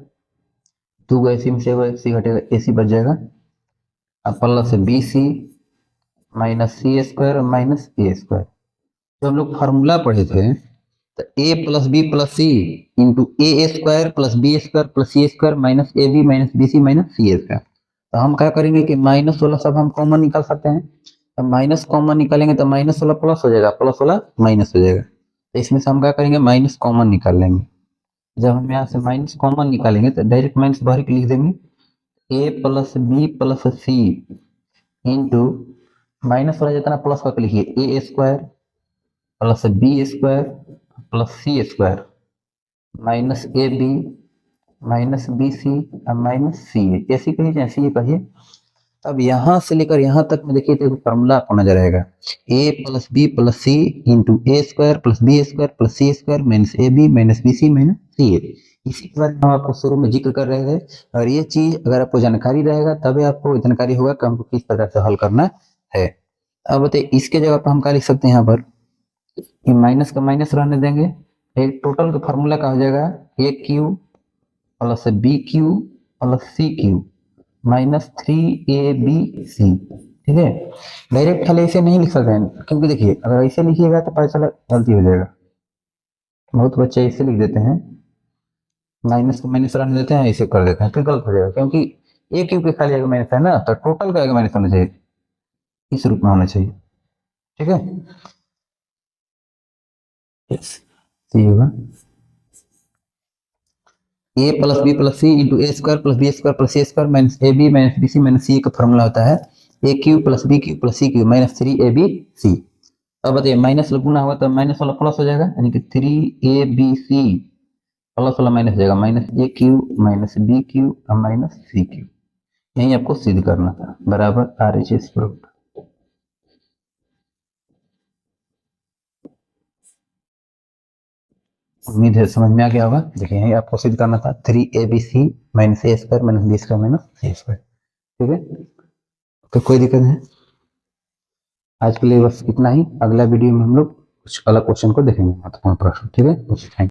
टू ए सी में से ए सी घटेगा ए सी बच जाएगा, अब प्लस बी सी माइनस सी स्क्वायर माइनस ए स्क्वायर। तो हम लोग फार्मूला पढ़े थे तो ए plus B plus C into A square plus B square plus C square minus A B minus B C minus C square. तो हम क्या करेंगे कि माइनस वाला सब हम कॉमन निकाल सकते हैं, तो माइनस कॉमन निकालेंगे तो माइनस वाला प्लस हो जाएगा, प्लस वाला माइनस हो जाएगा। तो इसमें से हम क्या करेंगे माइनस कॉमन निकाल लेंगे। जब हम यहाँ से माइनस कॉमन निकालेंगे तो डायरेक्ट माइनस बाहर लिख देंगे, A plus B plus C into minus वाला जितना प्लस करके लिखिए A square plus B square plus C square minus A B minus B C minus C A C कहिए चाहे सी कहिए। अब यहाँ से लेकर यहाँ तक में देखिए तो फॉर्मूला आपको नजर आएगा, A plus B plus C into A square plus B square plus C square minus A B minus B C minus C A. इसी के बारे में हम आपको शुरू में जिक्र कर रहे थे, और ये चीज अगर आपको जानकारी रहेगा तभी आपको जानकारी होगा कि हमको किस प्रकार से हल करना है। अब बताइए इसके जगह पर हम क्या लिख सकते हैं, यहाँ पर माइनस का माइनस रहने देंगे, एक टोटल का फॉर्मूला क्या हो जाएगा A cube plus B cube plus C cube minus three A B C. ठीक है, डायरेक्ट खाली ऐसे नहीं लिख सकते हैं, क्योंकि देखिए अगर ऐसे लिखिएगा तो पता चला गलती हो जाएगा। बहुत बच्चे ऐसे लिख देते हैं, माइनस को माइनस रहने देते हैं, ऐसे कर देते हैं, फिर गलत हो जाएगा, क्योंकि ए क्यू के खाली अगर माइनस है ना तो टोटल का माइनस होना चाहिए, इस रूप में होना चाहिए। ठीक है, सी होगा A plus B plus C into A square plus B square plus C square minus A B minus B C minus C का फॉर्मूला होता है A cube plus B cube plus C cube minus three A B C. अब बताइए माइनस गुना होगा तो माइनस वाला प्लस हो जाएगा, यानी कि three A B c plus वाला माइनस हो जाएगा माइनस ए क्यू माइनस बी क्यू और माइनस सी क्यू। यही आपको सिद्ध करना था, बराबर आर एच एस प्रूफ। उम्मीद है समझ में आ गया होगा। देखिए यही आपको सिद्ध करना था, three A B C minus A square minus B square minus C square. ठीक है, तो कोई दिक्कत नहीं। आज के लिए बस इतना ही, अगला वीडियो में हम लोग कुछ अलग क्वेश्चन को देखेंगे, महत्वपूर्ण प्रश्न। ठीक है, थैंक यू।